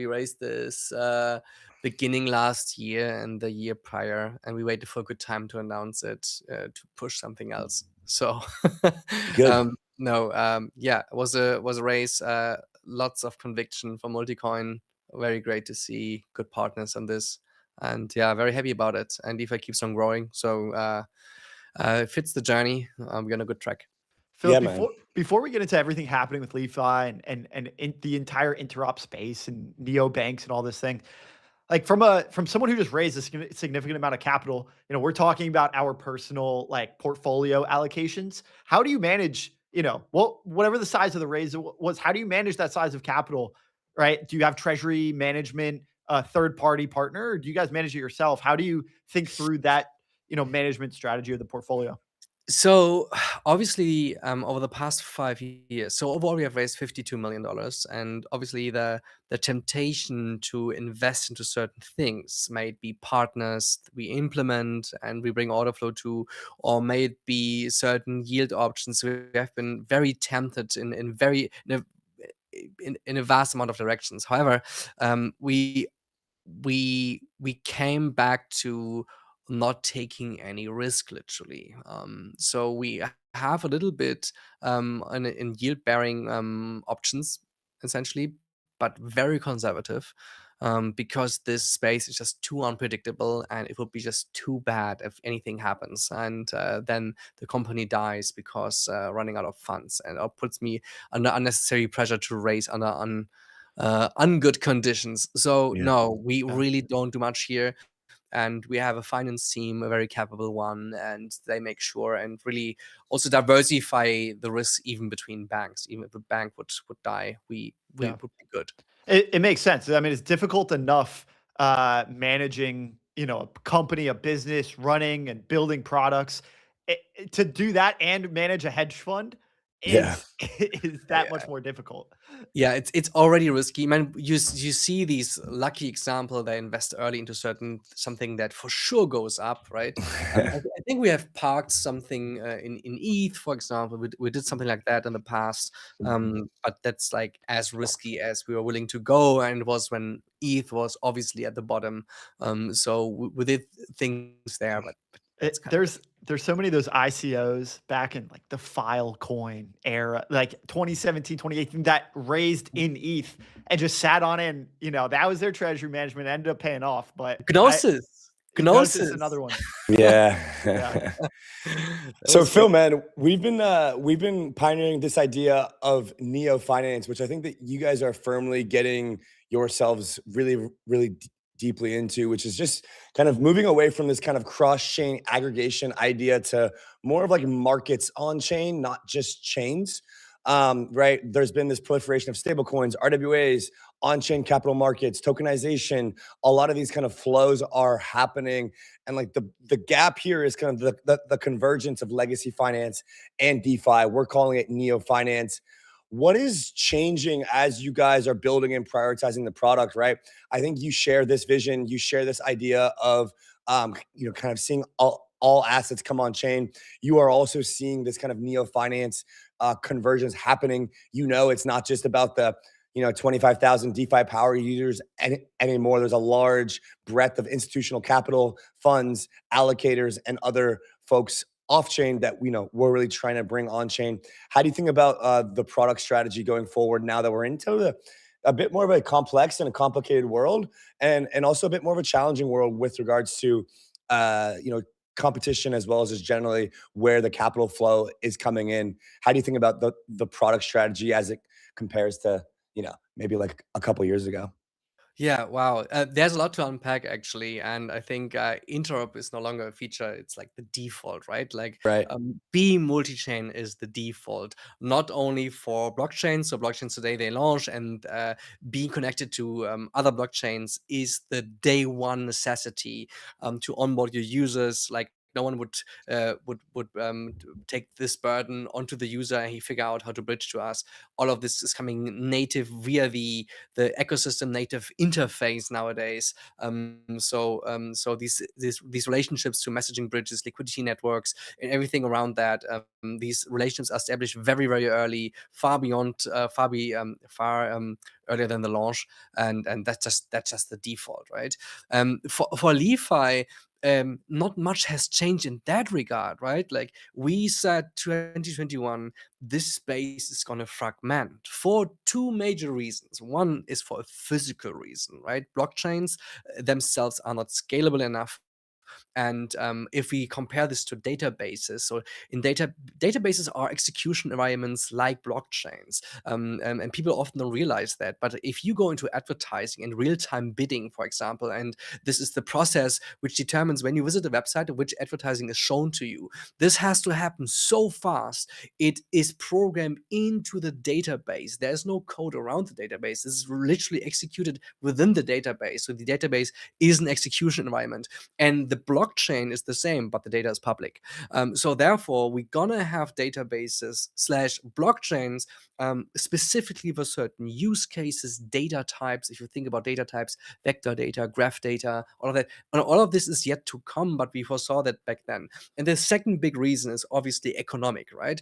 beginning last year and the year prior, and we waited for a good time to announce it to push something else. So good. It was a race. Lots of conviction for Multicoin. Very great to see good partners on this, and very happy about it. And DeFi keeps on growing, so it fits the journey. We're on a good track. Phil, before we get into everything happening with LiFi and the entire interop space and neobanks and all this thing, Like from someone who just raised a significant amount of capital, we're talking about our personal like portfolio allocations. How do you manage, whatever the size of the raise was, how do you manage that size of capital, right? Do you have treasury management, a third party partner, or do you guys manage it yourself? How do you think through that, management strategy of the portfolio? So obviously, over the past 5 years, so overall we have raised $52 million, and obviously the temptation to invest into certain things, may it be partners we implement and we bring order flow to, or may it be certain yield options. We have been very tempted in a vast amount of directions. However, we came back to not taking any risk, literally. So we have a little bit in yield bearing options, essentially, but very conservative. Because this space is just too unpredictable, and it would be just too bad if anything happens, and then the company dies because running out of funds, and it puts me under unnecessary pressure to raise under ungood conditions. So Yeah. no, we Yeah. really don't do much here. And we have a finance team, a very capable one, and they make sure and really also diversify the risk even between banks. Even if a bank would die, we Yeah. would be good. It makes sense. I mean, it's difficult enough managing, a company, a business, running and building products. To do that and manage a hedge fund Yeah. is that much more difficult. Yeah, it's already risky. Man, you see these lucky example, they invest early into something that for sure goes up, right? I think we have parked something in ETH, for example. We did something like that in the past, but that's like as risky as we were willing to go, and it was when ETH was obviously at the bottom. So we did things there, but that's kind of There's so many of those ICOs back in like the Filecoin era, like 2017, 2018, that raised in ETH and just sat on it. And, that was their treasury management, ended up paying off. But Gnosis. Gnosis, another one. Yeah. Yeah. So Phil, man, we've been pioneering this idea of neo finance, which I think that you guys are firmly getting yourselves really, really deeply into, which is just kind of moving away from this kind of cross-chain aggregation idea to more of like markets on chain, not just chains. Right? There's been this proliferation of stablecoins, RWAs, on-chain capital markets, tokenization. A lot of these kind of flows are happening, and like the gap here is kind of the convergence of legacy finance and DeFi. We're calling it neo finance. What is changing as you guys are building and prioritizing the product, right? I think you share this vision, you share this idea of, kind of seeing all assets come on chain. You are also seeing this kind of neo finance conversions happening. It's not just about the 25,000 DeFi power users anymore. There's a large breadth of institutional capital, funds, allocators, and other folks off-chain that we're really trying to bring on-chain. How do you think about the product strategy going forward now that we're into a bit more of a complex and a complicated world, and also a bit more of a challenging world with regards to competition, as well as just generally where the capital flow is coming in? How do you think about the product strategy as it compares to maybe like a couple years ago? Yeah, wow. There's a lot to unpack, actually, and I think interop is no longer a feature. It's like the default, right? Like, Right. being multi-chain is the default, not only for blockchains. So blockchains today, they launch, and being connected to other blockchains is the day one necessity to onboard your users. Like, no one would take this burden onto the user, and he figure out how to bridge to us. All of this is coming native via the ecosystem native interface nowadays. So these relationships to messaging bridges, liquidity networks, and everything around that. These relationships are established very, very early, far earlier than the launch, and that's just the default, right? For LiFi, not much has changed in that regard, right? Like, we said 2021, this space is going to fragment for two major reasons. One is for a physical reason, right? Blockchains themselves are not scalable enough And if we compare this to databases, so in databases are execution environments like blockchains, and people often don't realize that. But if you go into advertising and real-time bidding, for example, and this is the process which determines when you visit a website which advertising is shown to you, this has to happen so fast. It is programmed into the database. There's no code around the database. This is literally executed within the database. So the database is an execution environment. And the blockchain is the same, but the data is public. So therefore, we're gonna have databases / blockchains specifically for certain use cases, data types. If you think about data types, vector data, graph data, all of that. And all of this is yet to come, but we foresaw that back then. And the second big reason is obviously economic, right?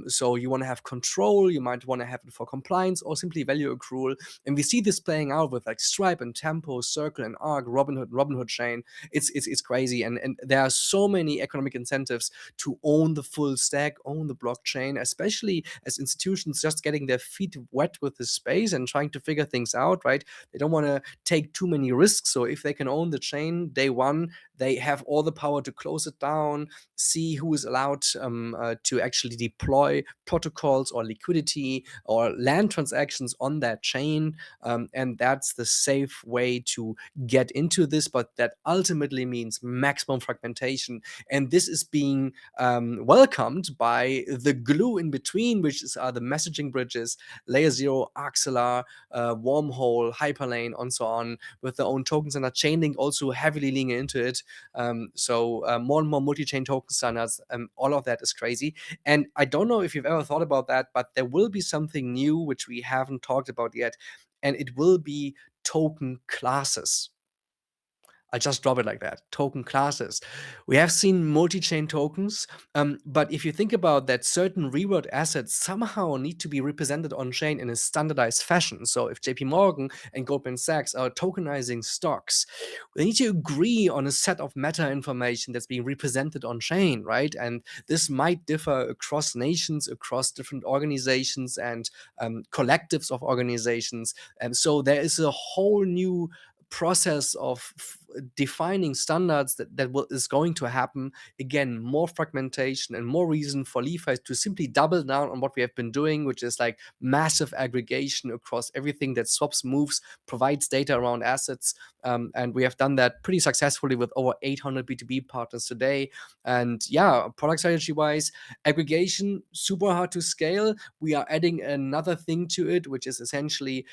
So you want to have control, you might want to have it for compliance or simply value accrual. And we see this playing out with like Stripe and Tempo, Circle and Arc, Robinhood Chain. It's crazy. And there are so many economic incentives to own the full stack, own the blockchain, especially as institutions just getting their feet wet with the space and trying to figure things out, right? They don't want to take too many risks. So if they can own the chain day one, they have all the power to close it down, see who is allowed to actually deploy protocols or liquidity or land transactions on that chain. And that's the safe way to get into this, but that ultimately means maximum fragmentation. And this is being welcomed by the glue in between, which are the messaging bridges, Layer 0, Axelar, Wormhole, Hyperlane, and so on, with their own tokens, and Chainlink also heavily leaning into it. So more and more multi-chain token standards, all of that is crazy. And I don't know if you've ever thought about that, but there will be something new which we haven't talked about yet, and it will be token classes. I'll just drop it like that. Token classes. We have seen multi-chain tokens, but if you think about that, certain reward assets somehow need to be represented on-chain in a standardized fashion. So if JP Morgan and Goldman Sachs are tokenizing stocks, they need to agree on a set of meta information that's being represented on-chain, right? And this might differ across nations, across different organizations and collectives of organizations. And so there is a whole new process of defining standards that is going to happen. Again, more fragmentation and more reason for LiFi to simply double down on what we have been doing, which is like massive aggregation across everything that swaps, moves, provides data around assets. And we have done that pretty successfully with over 800 B2B partners today. And yeah, product strategy wise, aggregation, super hard to scale. We are adding another thing to it, which is essentially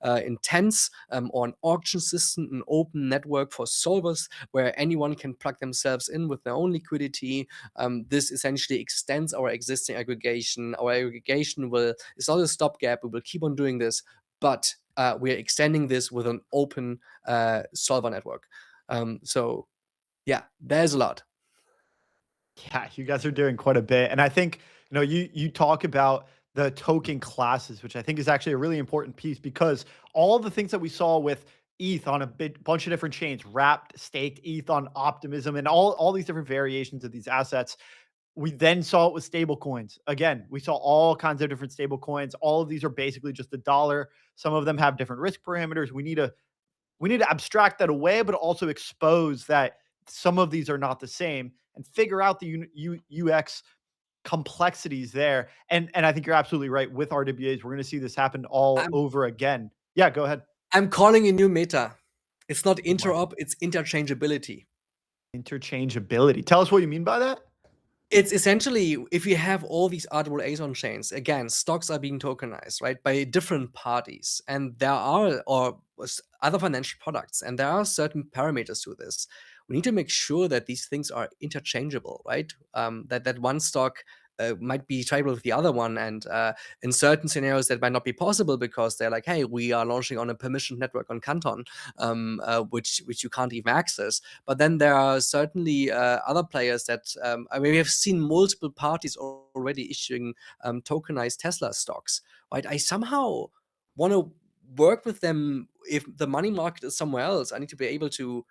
Intense or an auction system, an open network for solvers where anyone can plug themselves in with their own liquidity. This essentially extends our existing aggregation. Our aggregation it's not a stopgap. We will keep on doing this, but we are extending this with an open solver network. So yeah, there's a lot. Yeah, you guys are doing quite a bit. And I think, you talk about the token classes, which I think is actually a really important piece, because all the things that we saw with ETH on a bunch of different chains, wrapped, staked, ETH on Optimism, and all these different variations of these assets, we then saw it with stable coins. Again, we saw all kinds of different stable coins. All of these are basically just the dollar. Some of them have different risk parameters. We need to abstract that away, but also expose that some of these are not the same and figure out the UX complexities there. And I think you're absolutely right. With RWAs, we're going to see this happen all over again. Yeah, go ahead. I'm calling a new meta. It's not interop, it's interchangeability. Interchangeability. Tell us what you mean by that. It's essentially, if you have all these RWAs on chains, again, stocks are being tokenized, right, by different parties. And there are other financial products, and there are certain parameters to this. We need to make sure that these things are interchangeable, right? That one stock might be tradable with the other one, and in certain scenarios that might not be possible because they're like, hey, we are launching on a permissioned network on Canton, which you can't even access. But then there are certainly other players that we have seen multiple parties already issuing tokenized Tesla stocks, right? I somehow want to work with them. If the money market is somewhere else, I need to be able to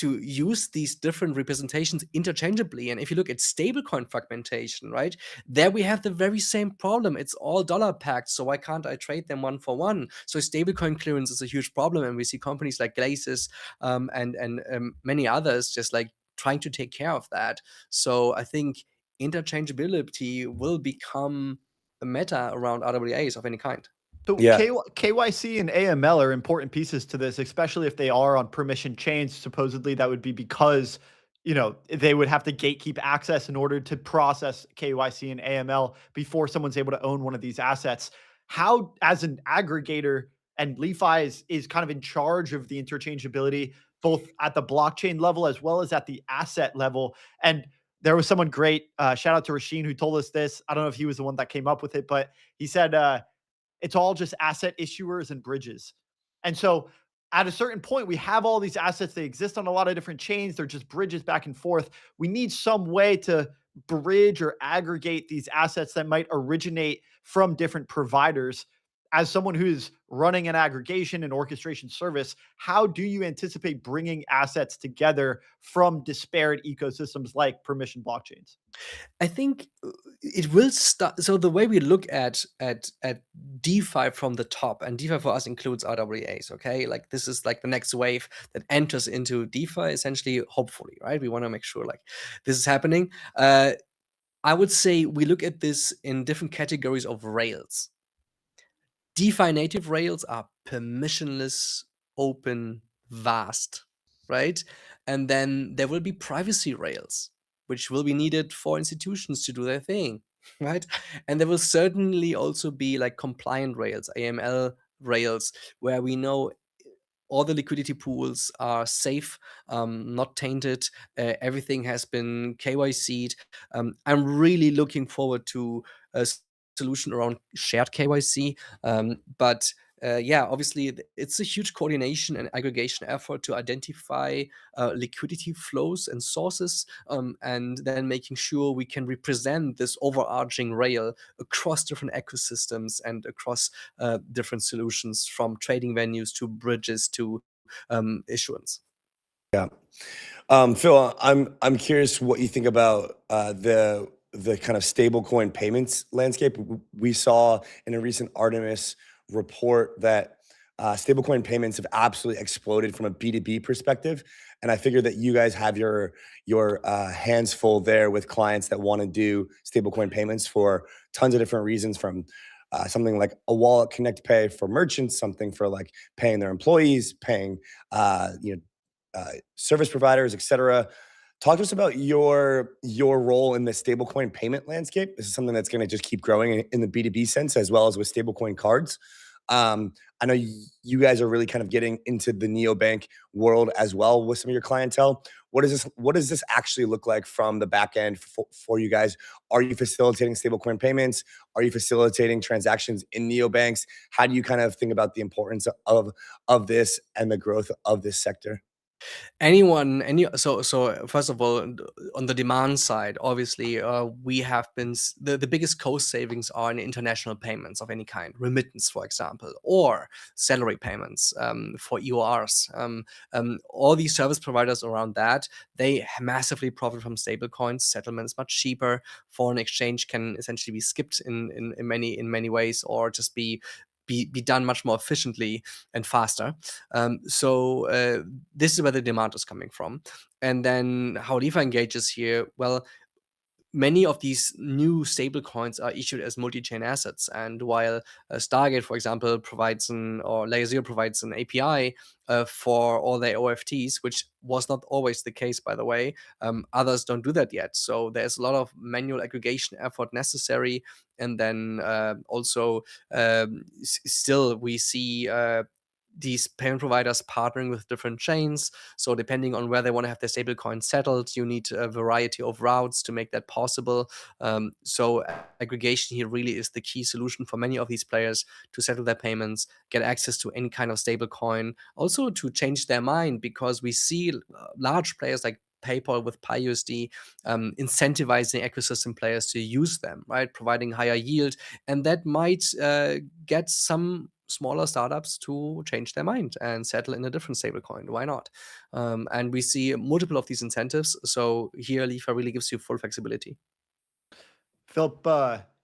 use these different representations interchangeably. And if you look at stablecoin fragmentation, right, there we have the very same problem. It's all dollar packed, so why can't I trade them one for one? So stablecoin clearance is a huge problem, and we see companies like Glacis and many others just like trying to take care of that. So I think interchangeability will become a meta around RWAs of any kind. So KYC and AML are important pieces to this, especially if they are on permission chains. Supposedly that would be because, they would have to gatekeep access in order to process KYC and AML before someone's able to own one of these assets. How, as an aggregator, and LiFi is kind of in charge of the interchangeability, both at the blockchain level as well as at the asset level. And there was someone great, shout out to Rasheen, who told us this. I don't know if he was the one that came up with it, but he said, it's all just asset issuers and bridges. And so at a certain point, we have all these assets. They exist on a lot of different chains. They're just bridges back and forth. We need some way to bridge or aggregate these assets that might originate from different providers. As someone who's running an aggregation and orchestration service, how do you anticipate bringing assets together from disparate ecosystems like permission blockchains? I think it will start. So the way we look at DeFi from the top, and DeFi for us includes RWAs. Okay, like this is like the next wave that enters into DeFi. Essentially, hopefully, right? We want to make sure like this is happening. I would say we look at this in different categories of rails. DeFi native rails are permissionless, open, vast, right? And then there will be privacy rails, which will be needed for institutions to do their thing, right? And there will certainly also be like compliant rails, AML rails, where we know all the liquidity pools are safe, not tainted. Everything has been KYC'd. I'm really looking forward to a solution around shared KYC. But obviously, it's a huge coordination and aggregation effort to identify liquidity flows and sources, and then making sure we can represent this overarching rail across different ecosystems and across different solutions, from trading venues to bridges to issuance. Yeah. Phil, I'm curious what you think about the kind of stablecoin payments landscape. We saw in a recent Artemis report that stablecoin payments have absolutely exploded from a B2B perspective. And I figured that you guys have your hands full there with clients that want to do stablecoin payments for tons of different reasons, from something like a wallet connect pay for merchants, something for like paying their employees, paying service providers, et cetera. Talk to us about your role in the stablecoin payment landscape. This is something that's going to just keep growing in the B2B sense, as well as with stablecoin cards. I know you guys are really kind of getting into the neobank world as well with some of your clientele. What does this actually look like from the back end for you guys? Are you facilitating stablecoin payments? Are you facilitating transactions in neobanks? How do you kind of think about the importance of this and the growth of this sector? So first of all, on the demand side, obviously, we have been the biggest cost savings are in international payments of any kind, remittance, for example, or salary payments for EORs. All these service providers around that, they massively profit from stablecoins. Settlement is much cheaper. Foreign exchange can essentially be skipped in many ways, or just be done much more efficiently and faster. So this is where the demand is coming from. And then how LiFi engages here, well, many of these new stablecoins are issued as multi-chain assets. And while Stargate, for example, or Layer 0 provides an API for all their OFTs, which was not always the case, by the way, others don't do that yet. So there's a lot of manual aggregation effort necessary. And then also still we see these payment providers partnering with different chains. So depending on where they want to have their stablecoin settled, you need a variety of routes to make that possible. So aggregation here really is the key solution for many of these players to settle their payments, get access to any kind of stablecoin, also to change their mind, because we see large players like PayPal with PyUSD incentivizing ecosystem players to use them, right? Providing higher yield. And that might get some smaller startups to change their mind and settle in a different stablecoin. Why not? And we see multiple of these incentives. So here, LiFi really gives you full flexibility. Philip,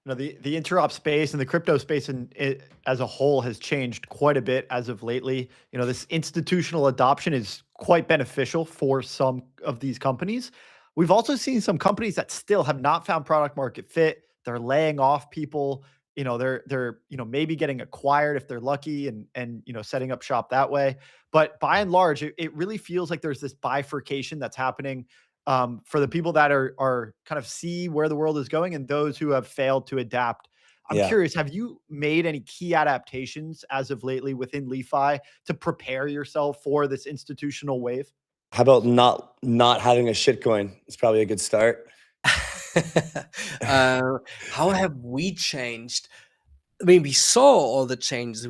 the interop space and the crypto space as a whole has changed quite a bit as of lately. This institutional adoption is quite beneficial for some of these companies. We've also seen some companies that still have not found product market fit. They're laying off people. They're maybe getting acquired if they're lucky and setting up shop that way. But by and large, it really feels like there's this bifurcation that's happening for the people that are kind of see where the world is going and those who have failed to adapt. I'm curious, have you made any key adaptations as of lately within LiFi to prepare yourself for this institutional wave? How about not having a shitcoin? It's probably a good start. How have we changed? I mean, we saw all the changes.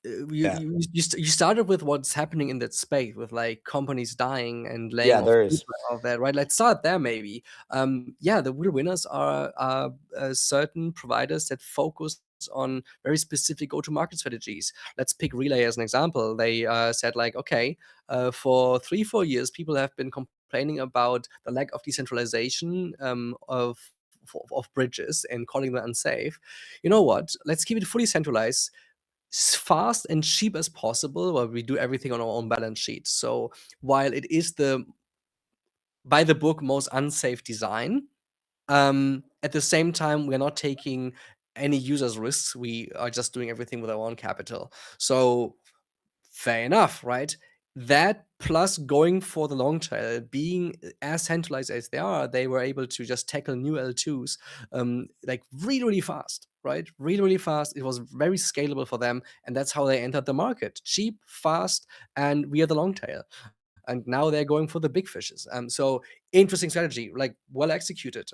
You started with what's happening in that space with like companies dying and laying off there people is. of that, right? Let's start there, maybe. The real winners are certain providers that focus on very specific go-to-market strategies. Let's pick Relay as an example. They said like, okay, for 3-4 years, people have been complaining about the lack of decentralization of bridges and calling them unsafe. You know what? Let's keep it fully centralized, fast and cheap as possible, while we do everything on our own balance sheet. So while it is the by the book most unsafe design, at the same time we're not taking any users risks. We are just doing everything with our own capital. So fair enough, right? That plus going for the long tail, being as centralized as they are, they were able to just tackle new L2s like really, really fast, right? Really, really fast. It was very scalable for them. And that's how they entered the market. Cheap, fast, and we are the long tail. And now they're going for the big fishes. So interesting strategy, like well executed.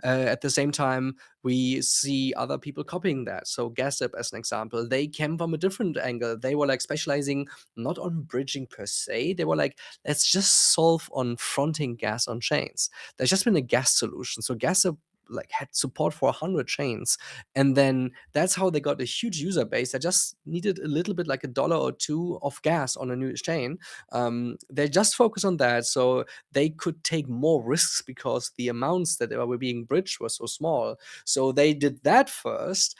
At the same time, we see other people copying that. So GasUp, as an example, they came from a different angle. They were like specializing not on bridging per se. They were like, let's just solve on fronting gas on chains. There's just been a gas solution. So GasUp like had support for 100 chains, and then that's how they got a huge user base that just needed a little bit like $1 or $2 of gas on a new chain. They just focus on that, so they could take more risks because the amounts that were being bridged were so small. So they did that first,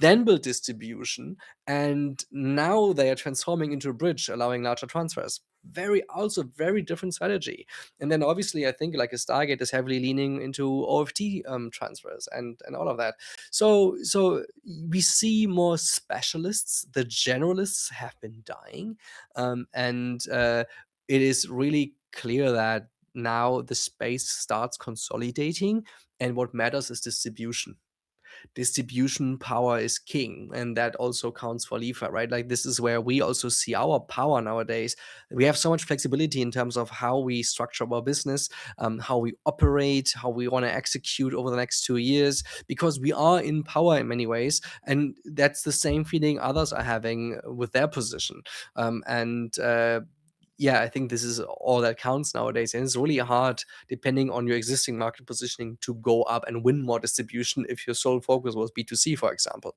then built distribution, and now they are transforming into a bridge, allowing larger transfers. Also very different strategy. And then obviously, I think like a Stargate is heavily leaning into OFT transfers and all of that. So we see more specialists. The generalists have been dying, and it is really clear that now the space starts consolidating, and what matters is distribution. Distribution power is king, and that also counts for LiFi, right? Like this is where we also see our power nowadays. We have so much flexibility in terms of how we structure our business, how we operate, how we want to execute over the next 2 years, because we are in power in many ways, and that's the same feeling others are having with their position. I think this is all that counts nowadays. And it's really hard, depending on your existing market positioning, to go up and win more distribution if your sole focus was B2C, for example.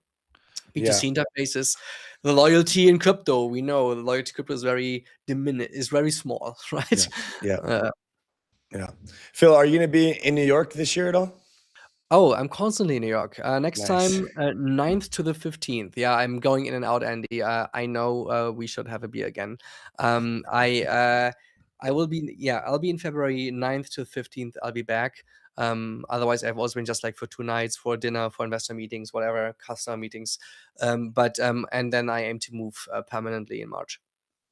B2C interfaces, the loyalty in crypto, we know the loyalty crypto is very small, right? Yeah. Phil, are you going to be in New York this year at all? Oh, I'm constantly in New York. Next Nice. time, 9th to the 15th. Yeah, I'm going in and out, Andy. I know we should have a beer again. I will be, I'll be in February 9th to 15th. I'll be back. Otherwise, I've also been just like for 2 nights, for dinner, for investor meetings, whatever, customer meetings. And then I aim to move permanently in March.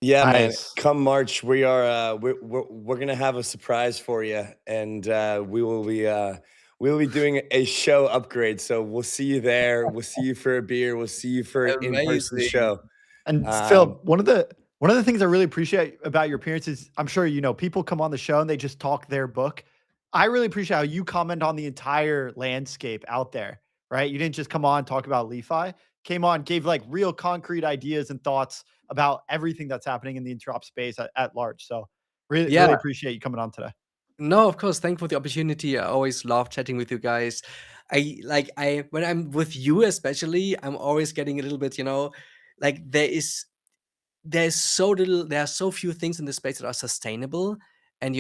Yeah, man. Nice. Come March, we are we're gonna have a surprise for you, and we will be doing a show upgrade. So we'll see you there. We'll see you for a beer. We'll see you for an in-person Amazing. show. And Phil, one of the things I really appreciate about your appearance is, I'm sure people come on the show and they just talk their book. I really appreciate how you comment on the entire landscape out there, right? You didn't just come on and talk about LiFi. Came on, gave like real concrete ideas and thoughts about everything that's happening in the interop space at large. So really appreciate you coming on today. No, of course. Thank you for the opportunity. I always love chatting with you guys. When I'm with you especially, I'm always getting a little bit, like there are so few things in the space that are sustainable. And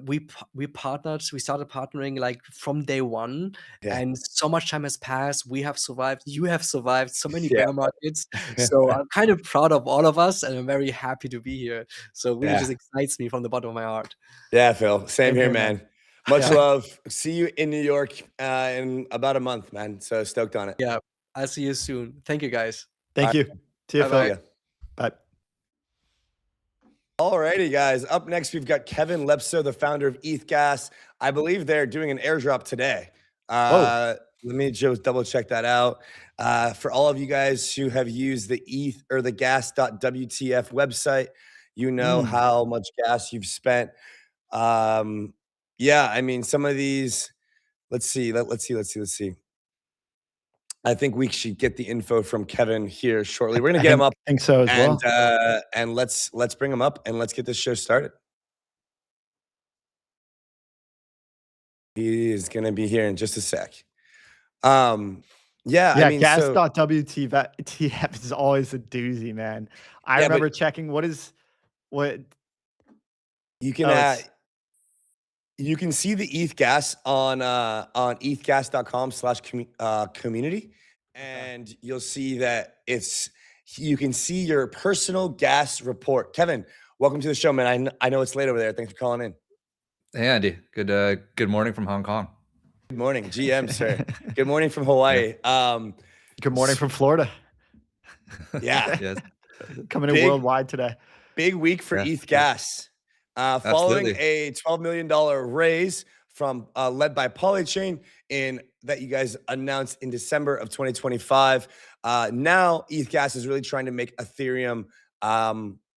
we partnered. We started partnering like from day one, Yeah. and so much time has passed. We have survived. You have survived so many Yeah. bear markets. So I'm kind of proud of all of us, and I'm very happy to be here. So it really Yeah. just excites me from the bottom of my heart. Yeah, Phil. Same here, man. Much Yeah. love. See you in New York in about a month, man. So stoked on it. Yeah. I'll see you soon. Thank you, guys. Thank you. See you, Bye-bye. Phil. Bye. Alrighty, guys. Up next, we've got Kevin Lepso, the founder of ETHGas. I believe they're doing an airdrop today. Let me just double check that out. For all of you guys who have used the ETH or the gas.wtf website, you know how much gas you've spent. Yeah, I mean, some of these, let's see. I think we should get the info from Kevin here shortly. We're gonna get him up. I think so as well. And let's bring him up and let's get this show started. He is gonna be here in just a sec. Yeah, I mean, gas.wtf is always a doozy, man. I remember checking what you can you can see the ETHGas on ethgas.com/community, and you'll see that you can see your personal gas report. Kevin, welcome to the show, man. I know it's late over there. Thanks for calling in. Hey, Andy. Good morning from Hong Kong. Good morning, GM, sir. Good morning from Hawaii. Good morning from Florida. Yeah. Yes. Coming in worldwide today. Big week for ETHGas. Following a $12 million raise from led by Polychain that you guys announced in December of 2025. Now ETHGas is really trying to make Ethereum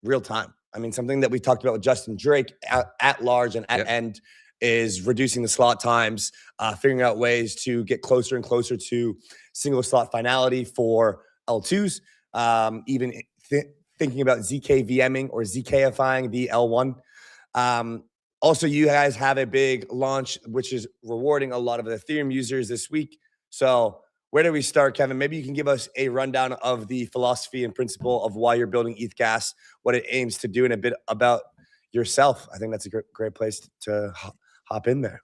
real time. I mean, something that we talked about with Justin Drake at large and at end is reducing the slot times, figuring out ways to get closer and closer to single slot finality for L2s, even thinking about ZK VMing or ZKifying the L1. Also, you guys have a big launch, which is rewarding a lot of the Ethereum users this week. So where do we start, Kevin? Maybe you can give us a rundown of the philosophy and principle of why you're building ETHGas, what it aims to do, and a bit about yourself. I think that's a great place to hop in there.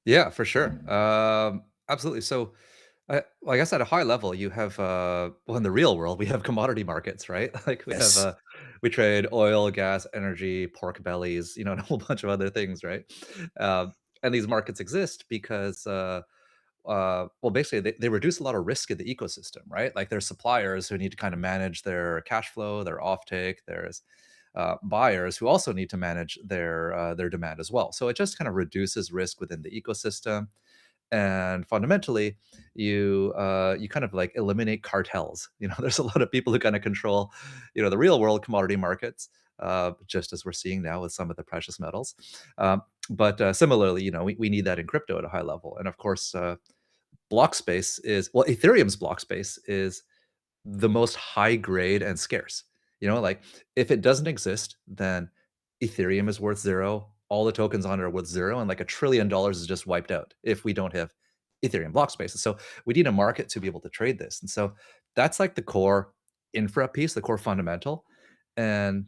Yeah, for sure. Absolutely. So well, I guess at a high level, you have, well, in the real world, we have commodity markets, right? Like we trade oil, gas, energy, pork bellies, and a whole bunch of other things, right? And these markets exist because, well, basically they reduce a lot of risk in the ecosystem, right? Like there's suppliers who need to kind of manage their cash flow, their offtake. There's buyers who also need to manage their demand as well. So it just kind of reduces risk within the ecosystem. And fundamentally, you kind of like eliminate cartels. There's a lot of people who kind of control, the real world commodity markets, just as we're seeing now with some of the precious metals. But similarly, we need that in crypto at a high level. And of course, block space Ethereum's block space is the most high grade and scarce. Like if it doesn't exist, then Ethereum is worth zero. All the tokens on it are worth zero, and like $1 trillion is just wiped out if we don't have Ethereum block spaces. So we need a market to be able to trade this. And so that's like the core infra piece, the core fundamental. And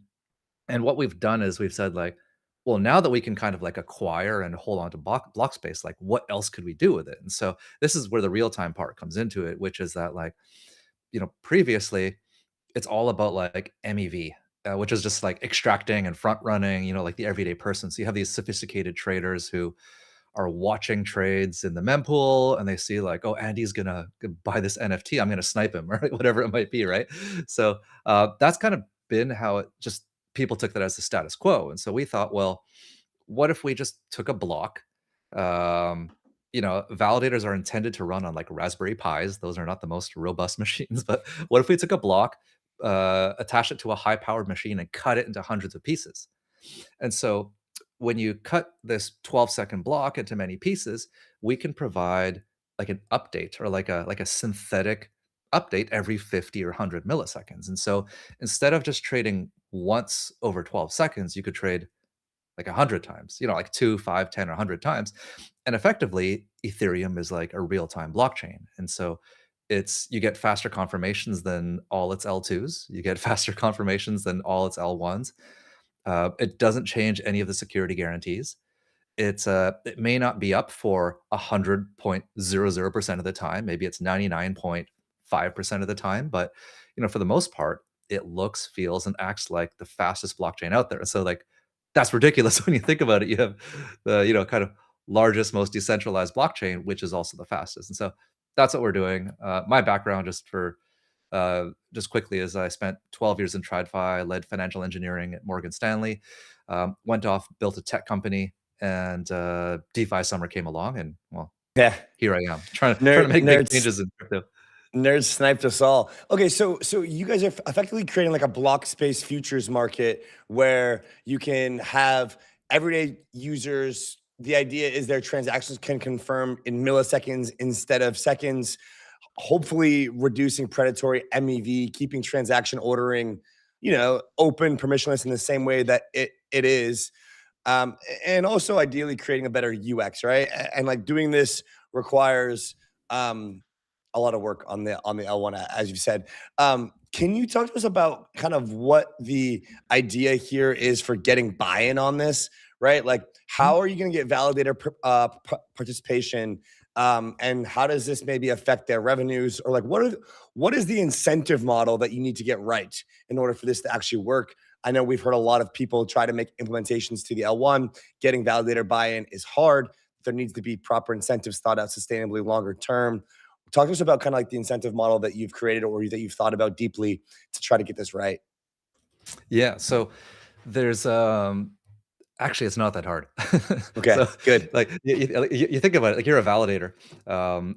what we've done is we've said like, well, now that we can kind of like acquire and hold on to block space, like what else could we do with it? And so this is where the real time part comes into it, which is that like, previously it's all about like MEV, which is just like extracting and front running, like the everyday person. So you have these sophisticated traders who are watching trades in the mempool and they see like, oh, Andy's gonna buy this NFT, I'm gonna snipe him, right? Whatever it might be, right? So that's kind of been how it just people took that as the status quo. And so we thought, well, what if we just took a block? Validators are intended to run on like Raspberry Pis. Those are not the most robust machines, but what if we took a block, attach it to a high-powered machine and cut it into hundreds of pieces? And so when you cut this 12-second block into many pieces, we can provide like an update or like a synthetic update every 50 or 100 milliseconds. And so instead of just trading once over 12 seconds, you could trade like 100 times, like 2, 5, 10, or 100 times. And effectively, Ethereum is like a real-time blockchain. And so you get faster confirmations than all its L2s. You get faster confirmations than all its L1s. It doesn't change any of the security guarantees. It may not be up for 100.00% of the time. Maybe it's 99.5% of the time, but for the most part, it looks, feels, and acts like the fastest blockchain out there. So like that's ridiculous when you think about it. You have the kind of largest, most decentralized blockchain, which is also the fastest. And so that's what we're doing. My background, just quickly, is I spent 12 years in TradFi, led financial engineering at Morgan Stanley, went off, built a tech company, and DeFi summer came along, and well, Yeah. here I am trying to make big changes in crypto. Nerds sniped us all. Okay, so you guys are effectively creating like a block space futures market where you can have everyday users. The idea is their transactions can confirm in milliseconds instead of seconds, hopefully reducing predatory MEV, keeping transaction ordering, open, permissionless in the same way that it is. And also ideally creating a better UX, right? And like doing this requires a lot of work on the L1, as you said. Can you talk to us about kind of what the idea here is for getting buy-in on this, right? Like, how are you going to get validator participation, and how does this maybe affect their revenues, or like what is the incentive model that you need to get right in order for this to actually work? I know we've heard a lot of people try to make implementations to the L1. Getting validator buy-in is hard. There needs to be proper incentives thought out sustainably longer term. Talk to us about kind of like the incentive model that you've created or that you've thought about deeply to try to get this right. Yeah, so there's actually it's not that hard. Okay, So good. like you think about it, like you're a validator,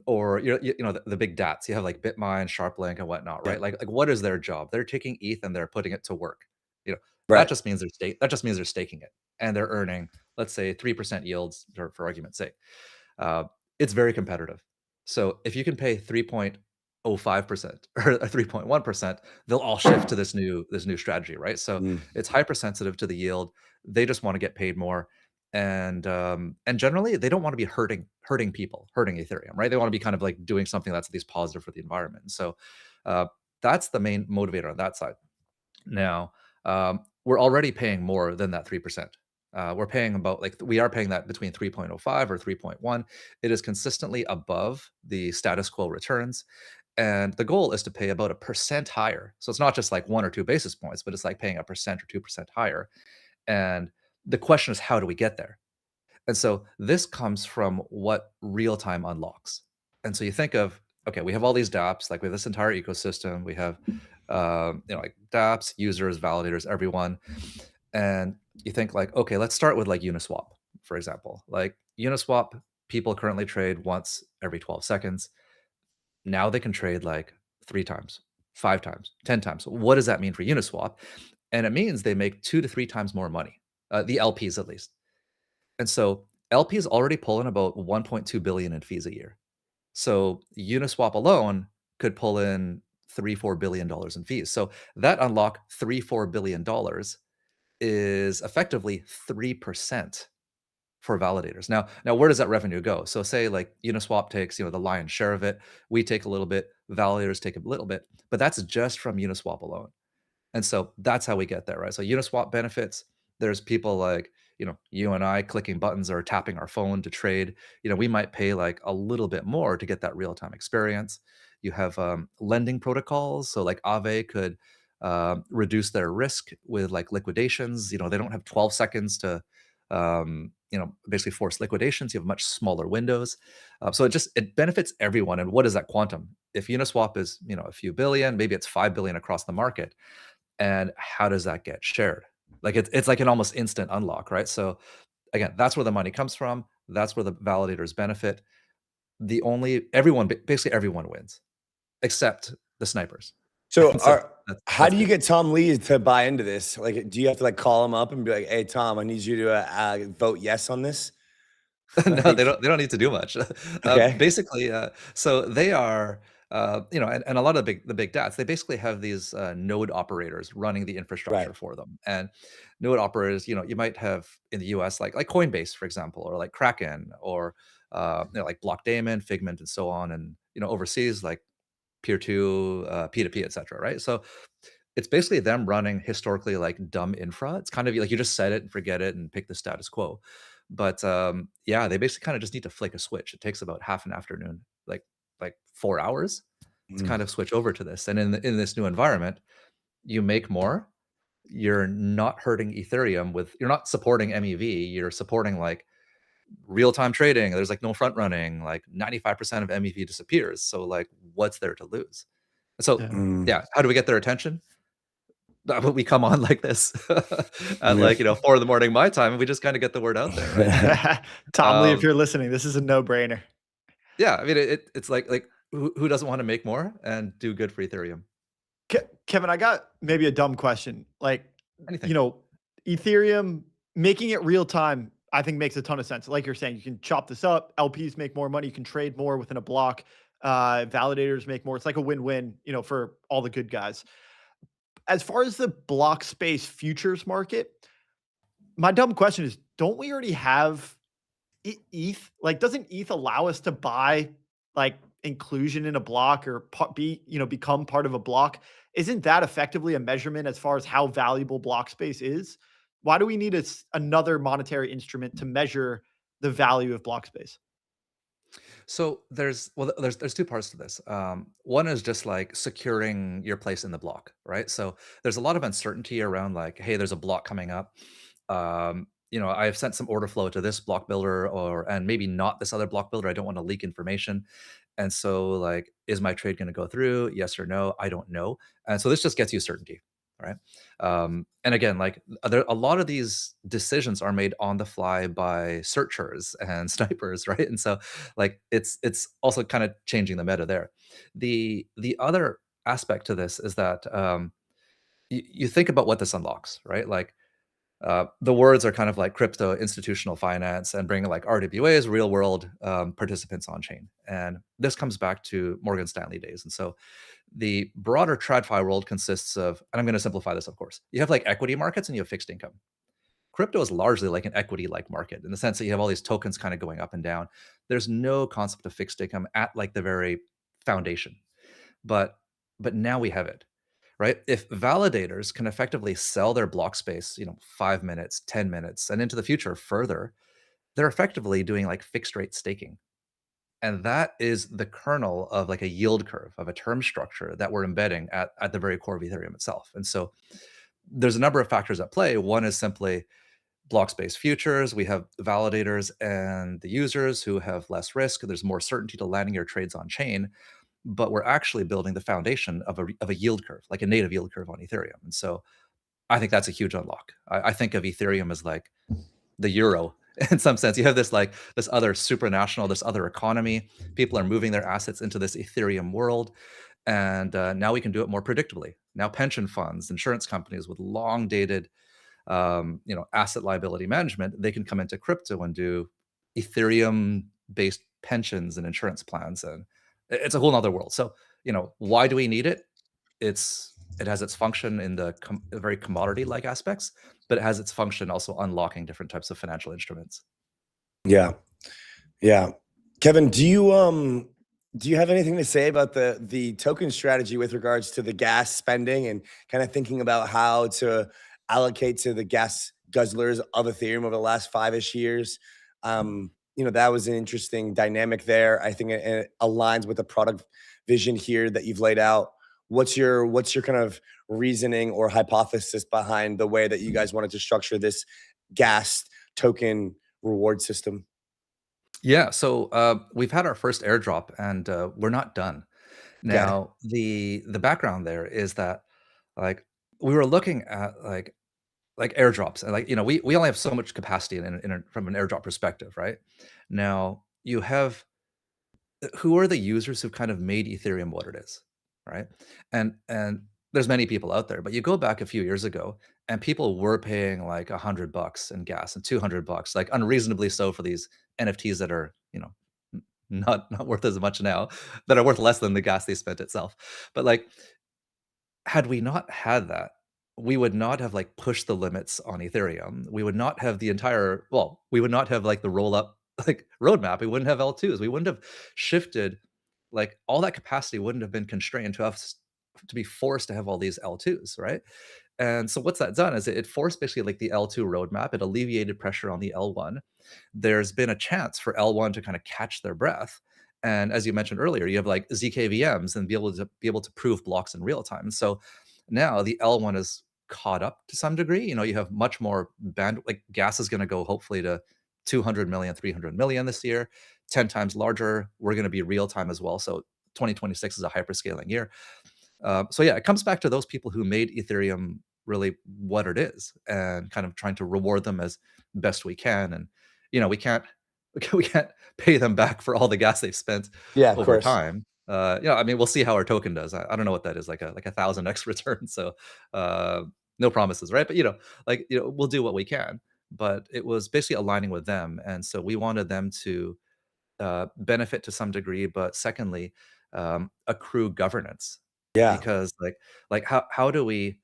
or the big DATs. You have like Bitmine, SharpLink, and whatnot, right? Yeah. Like what is their job? They're taking ETH and they're putting it to work. Right. That just means they're staking it, and they're earning, let's say, 3% yields for argument's sake. It's very competitive. So if you can pay 3.05% or 3.1%, they'll all shift to this new strategy, right? So it's hypersensitive to the yield. They just want to get paid more, and generally they don't want to be hurting people, hurting Ethereum, right? They want to be kind of like doing something that's at least positive for the environment. So that's the main motivator on that side. Now, we're already paying more than that 3%. We're paying we are paying that between 3.05 or 3.1. It is consistently above the status quo returns. And the goal is to pay about 1% higher. So it's not just like 1 or 2 basis points, but it's like paying 1% or 2% higher. And the question is, how do we get there? And so this comes from what real time unlocks. And so you think of, okay, we have all these dApps, like we have this entire ecosystem. We have, like dApps, users, validators, everyone. And you think like, okay, let's start with like Uniswap, for example. Like Uniswap, people currently trade once every 12 seconds. Now they can trade like 3 times, 5 times, 10 times. What does that mean for Uniswap? And it means they make 2 to 3 times more money, the LPs at least. And so LPs already pull in about 1.2 billion in fees a year. So Uniswap alone could pull in $3-4 billion in fees. So that unlock $3-4 billion is effectively 3% for validators. Now where does that revenue go? So say like Uniswap takes the lion's share of it, we take a little bit, validators take a little bit, but that's just from Uniswap alone. And so that's how we get there, right? So Uniswap benefits. There's people like you and I clicking buttons or tapping our phone to trade. We might pay like a little bit more to get that real-time experience. You have lending protocols, so like Aave could reduce their risk with like liquidations. They don't have 12 seconds to basically force liquidations. You have much smaller windows. So it benefits everyone. And what is that quantum? If Uniswap is a few billion, maybe it's 5 billion across the market. And how does that get shared? Like it's like an almost instant unlock, right? So again, that's where the money comes from. That's where the validators benefit. Basically everyone wins, except the snipers. So, how that's do you it. get Tom Lee to buy into this? Like, do you have to like call him up and be like, "Hey, Tom, I need you to vote yes on this"? No, they don't need to do much. Okay. Basically, so they are, and a lot of the big DATs, they basically have these node operators running the infrastructure Right. for them. And node operators, you might have in the US like Coinbase, for example, or like Kraken, or like Blockdaemon, Figment, and so on. And overseas like Peer2, P2P, etc. Right? So it's basically them running historically like dumb infra. It's kind of like you just set it and forget it and pick the status quo. But yeah, they basically kind of just need to flick a switch. It takes about half an afternoon, like 4 hours, to Mm. kind of switch over to this. And in this new environment, you make more. You're not hurting Ethereum with. You're not supporting MEV. You're supporting like real time trading. There's like no front running. Like 95% of MEV disappears. So like, what's there to lose? So Mm. yeah, how do we get their attention? We come on like this at Yeah. like 4 in the morning my time, and we just kind of get the word out there, right? Tom Lee, if um, you're listening, this is a no-brainer. yeah, I mean it's like who doesn't want to make more and do good for Ethereum? Kevin, I got maybe a dumb question. Like, Anything. you know, Ethereum making it real time, I think makes a ton of sense. Like you're saying, you can chop this up. LPs make more money. You can trade more within a block. Validators make more. It's like a win-win, for all the good guys. As far as the block space futures market, my dumb question is, don't we already have ETH? Like, doesn't ETH allow us to buy like inclusion in a block or become part of a block? Isn't that effectively a measurement as far as how valuable block space is? Why do we need another monetary instrument to measure the value of block space? So there's two parts to this. One is just like securing your place in the block, right? So there's a lot of uncertainty around like, hey, there's a block coming up. I've sent some order flow to this block builder and maybe not this other block builder. I don't want to leak information. And so like, is my trade going to go through? Yes or no? I don't know. And so this just gets you certainty, right? And again, like a lot of these decisions are made on the fly by searchers and snipers, right? And so like it's also kind of changing the meta there. The other aspect to this is that you think about what this unlocks, right? Like the words are kind of like crypto institutional finance and bringing like RWAs, real world participants on chain. And this comes back to Morgan Stanley days. And so the broader TradFi world consists of, and I'm going to simplify this, of course, you have like equity markets and you have fixed income. Crypto is largely like an equity like market in the sense that you have all these tokens kind of going up and down. There's no concept of fixed income at like the very foundation. But now we have it, right? If validators can effectively sell their block space, 5 minutes, 10 minutes, and into the future further, they're effectively doing like fixed rate staking. And that is the kernel of like a yield curve of a term structure that we're embedding at the very core of Ethereum itself. And so there's a number of factors at play. One is simply block space futures. We have validators and the users who have less risk. There's more certainty to landing your trades on chain, but we're actually building the foundation of a yield curve, like a native yield curve on Ethereum. And so I think that's a huge unlock. I think of Ethereum as like the euro in some sense. You have this like this other supranational, this other economy. People are moving their assets into this Ethereum world. And now we can do it more predictably. Now pension funds, insurance companies with long dated asset liability management, they can come into crypto and do Ethereum based pensions and insurance plans. And it's a whole nother world. So, why do we need it? It has its function in the very commodity like aspects, but it has its function also unlocking different types of financial instruments. Yeah. Yeah. Kevin, do you have anything to say about the token strategy with regards to the gas spending and kind of thinking about how to allocate to the gas guzzlers of Ethereum over the last 5-ish years? That was an interesting dynamic there. I think it aligns with the product vision here that you've laid out. What's your kind of reasoning or hypothesis behind the way that you guys wanted to structure this gas token reward system? Yeah, so we've had our first airdrop, and we're not done. Now, the background there is that like we were looking at like airdrops, and like we only have so much capacity from an airdrop perspective, right? Now you have who are the users who've kind of made Ethereum what it is, right? And there's many people out there, but you go back a few years ago, and people were paying like $100 in gas and $200, like unreasonably so for these NFTs that are not worth as much now, that are worth less than the gas they spent itself. But like, had we not had that, we would not have like pushed the limits on Ethereum. We would not have we would not have like the roll up like roadmap. We wouldn't have L2s. We wouldn't have shifted like all that capacity wouldn't have been constrained to us to be forced to have all these L2s, right? And so what's that done is it forced basically like the L2 roadmap. It alleviated pressure on the L1. There's been a chance for L1 to kind of catch their breath. And as you mentioned earlier, you have like ZKVMs and be able to prove blocks in real time. So now the L1 is caught up to some degree. You know, you have much more bandwidth. Like gas is going to go hopefully to 200 million, 300 million this year, 10 times larger. We're going to be real time as well. So 2026 is a hyperscaling year. So yeah, it comes back to those people who made Ethereum really what it is, and kind of trying to reward them as best we can. And you know, we can't pay them back for all the gas they've spent Yeah, of over course. time. You know, I mean, we'll see how our token does. I don't know what that is, like a 1000x return. So no promises, right? But you know, like you know, we'll do what we can. But it was basically aligning with them, and so we wanted them to benefit to some degree, but secondly, accrue governance. Yeah. Because like how do we,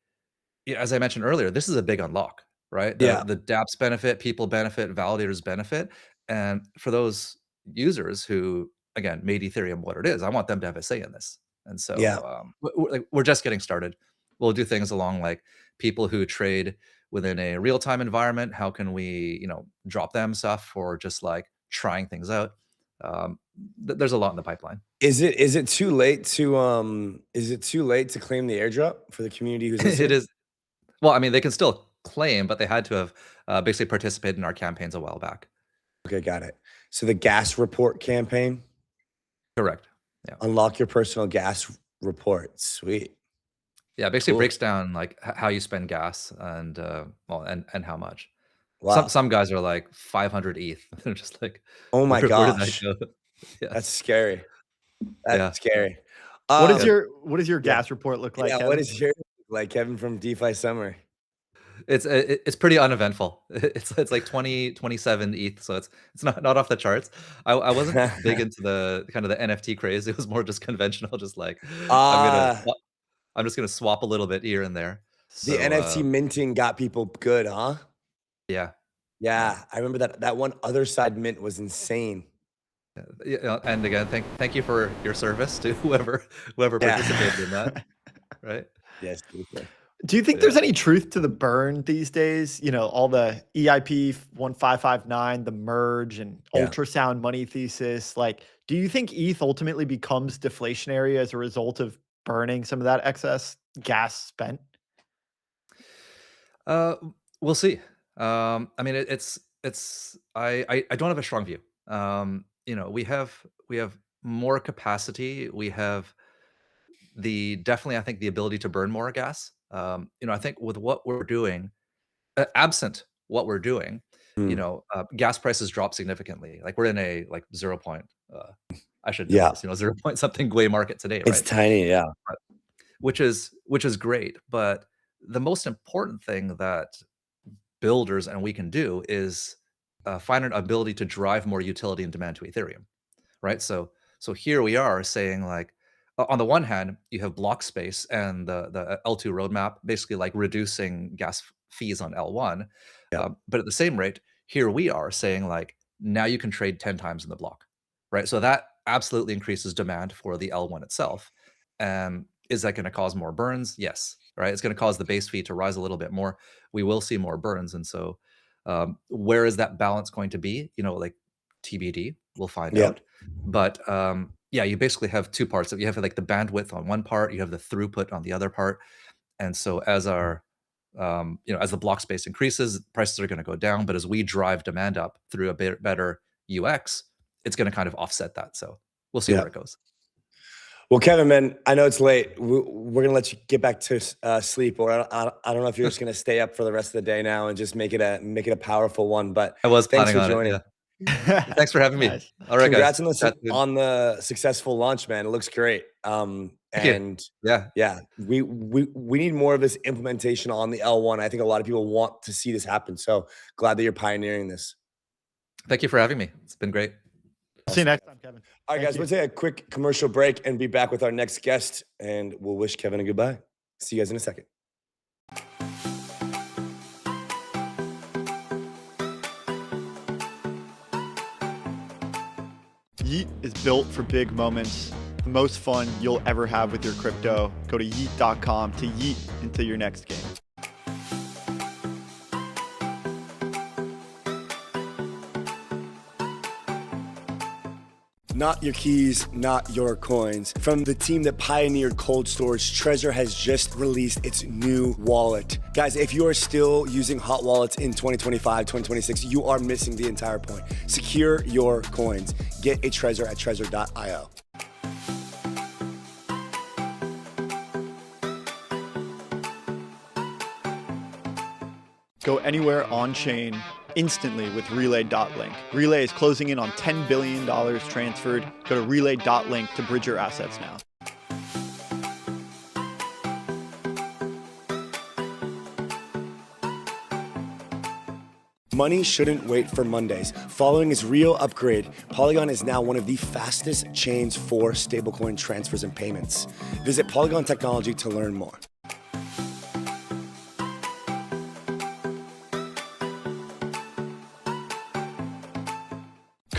yeah, as I mentioned earlier, this is a big unlock, right? Yeah. The dApps benefit, people benefit, validators benefit. And for those users who, again, made Ethereum what it is, I want them to have a say in this. And so Yeah. we're just getting started. We'll do things along like people who trade within a real-time environment. How can we, you know, drop them stuff or just like trying things out? There's a lot in the pipeline. Is it too late to claim the airdrop for the community who's listening? It is. Well, I mean, they can still claim, but they had to have basically participated in our campaigns a while back. Okay, got it. So the gas report campaign? Correct. Yeah. Unlock your personal gas report. Sweet. Yeah, basically Cool. breaks down like how you spend gas and well and how much. Wow. Some guys are like 500 ETH. They're just like, Oh my where did that gosh. go? Yeah. That's scary. Yeah. That's scary. What Um, does your gas report look like, yeah, Kevin? what is yours like, Kevin from DeFi Summer? It's pretty uneventful. It's like 27 ETH, so it's not off the charts. I wasn't big into the kind of the NFT craze. It was more just conventional, just like I'm just gonna swap a little bit here and there. The So NFT minting got people good, huh? yeah. Yeah, I remember that one other side mint was insane. Yeah, and again, thank you for your service to whoever participated in that. Right? Yes. Super. Do you think there's any truth to the burn these days? You know, all the EIP 1559, the merge, and ultrasound money thesis. Like, do you think ETH ultimately becomes deflationary as a result of burning some of that excess gas spent? We'll see. I mean, I don't have a strong view. You know, we have more capacity. We have definitely, I think, the ability to burn more gas. You know, I think with what we're doing, absent what we're doing, you know, gas prices drop significantly. Like we're in a like 0 point. I should know this, you know, 0 point something Gwei market today, It's right? tiny, yeah. Which is great. But the most important thing that builders and we can do is find an ability to drive more utility and demand to Ethereum, right? So here we are saying like, on the one hand, you have block space and the L2 roadmap, basically like reducing gas fees on L1. But at the same rate, here we are saying like, now you can trade 10 times in the block, right? So that absolutely increases demand for the L1 itself. Is that going to cause more burns? Yes, right? It's going to cause the base fee to rise a little bit more. We will see more burns. And so where is that balance going to be? You know, like TBD, we'll find out. But yeah, you basically have two parts. You have like the bandwidth on one part, you have the throughput on the other part. And so as our, you know, as the block space increases, prices are going to go down. But as we drive demand up through a bit better UX, it's going to kind of offset that. So we'll see where it goes. Well, Kevin, man, I know it's late. We're going to let you get back to sleep, or I don't know if you're just going to stay up for the rest of the day now and just make it a powerful one. But I was thanks planning for on joining. it. Yeah. Thanks for having me. Nice. All right, Congrats guys. on the successful launch, man. It looks great. Thank And you. Yeah. we need more of this implementation on the L1. I think a lot of people want to see this happen. So glad that you're pioneering this. Thank you for having me. It's been great. See you next time, Kevin. All right, guys, we'll take a quick commercial break and be back with our next guest. And we'll wish Kevin a goodbye. See you guys in a second. Yeet is built for big moments. The the most fun you'll ever have with your crypto. Go to yeet.com to yeet into your next game. Not your keys, not your coins. From the team that pioneered cold storage, Trezor has just released its new wallet. Guys, if you are still using hot wallets in 2025, 2026, you are missing the entire point. Secure your coins. Get a Trezor at trezor.io. Go anywhere on-chain instantly with Relay.link. Relay is closing in on $10 billion transferred. Go to Relay.link to bridge your assets now. Money shouldn't wait for Mondays. Following its real upgrade, Polygon is now one of the fastest chains for stablecoin transfers and payments. Visit Polygon Technology to learn more.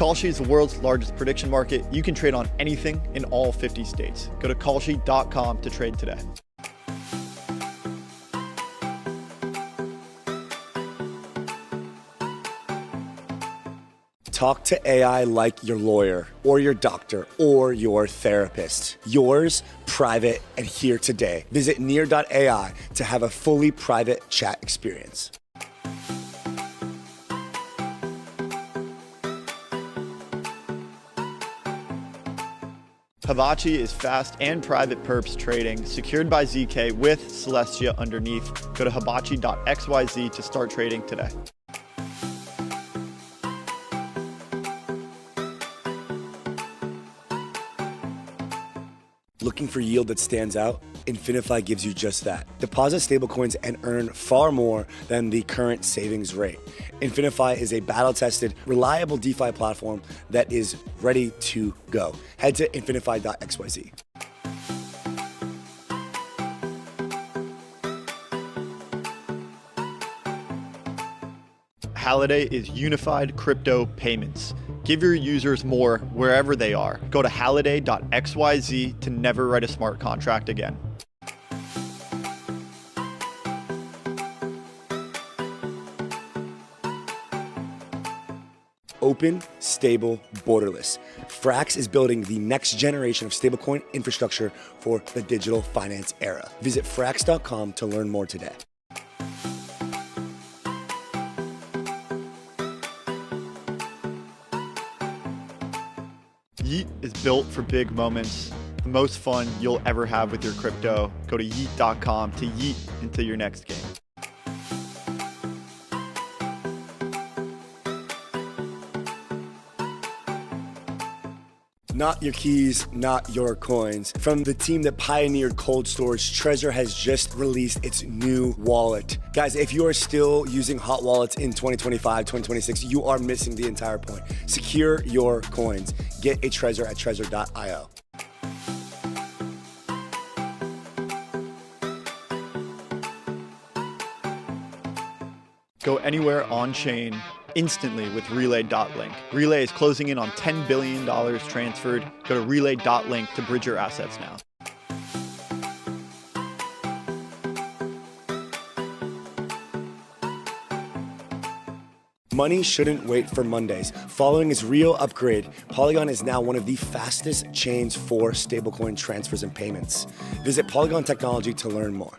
Kalshi is the world's largest prediction market. You can trade on anything in all 50 states. Go to kalshi.com to trade today. Talk to AI like your lawyer or your doctor or your therapist. Yours, private, and here today. Visit near.ai to have a fully private chat experience. Havachi is fast and private perps trading, secured by ZK with Celestia underneath. Go to hibachi.xyz to start trading today. Looking for yield that stands out? Infinify gives you just that. Deposit stablecoins and earn far more than the current savings rate. Infinify is a battle-tested, reliable DeFi platform that is ready to go. Head to infinify.xyz. Halliday is unified crypto payments. Give your users more wherever they are. Go to halliday.xyz to never write a smart contract again. Open, stable, borderless. Frax is building the next generation of stablecoin infrastructure for the digital finance era. Visit frax.com to learn more today. Yeet is built for big moments. The most fun you'll ever have with your crypto. Go to yeet.com to yeet into your next game. Not your keys, not your coins. From the team that pioneered cold storage, Trezor has just released its new wallet. Guys, if you are still using hot wallets in 2025, 2026, you are missing the entire point. Secure your coins. Get a Trezor at trezor.io. Go anywhere on-chain instantly with Relay.link. Relay is closing in on $10 billion transferred. Go to Relay.link to bridge your assets now. Money shouldn't wait for Mondays. Following its real upgrade, Polygon is now one of the fastest chains for stablecoin transfers and payments. Visit Polygon Technology to learn more.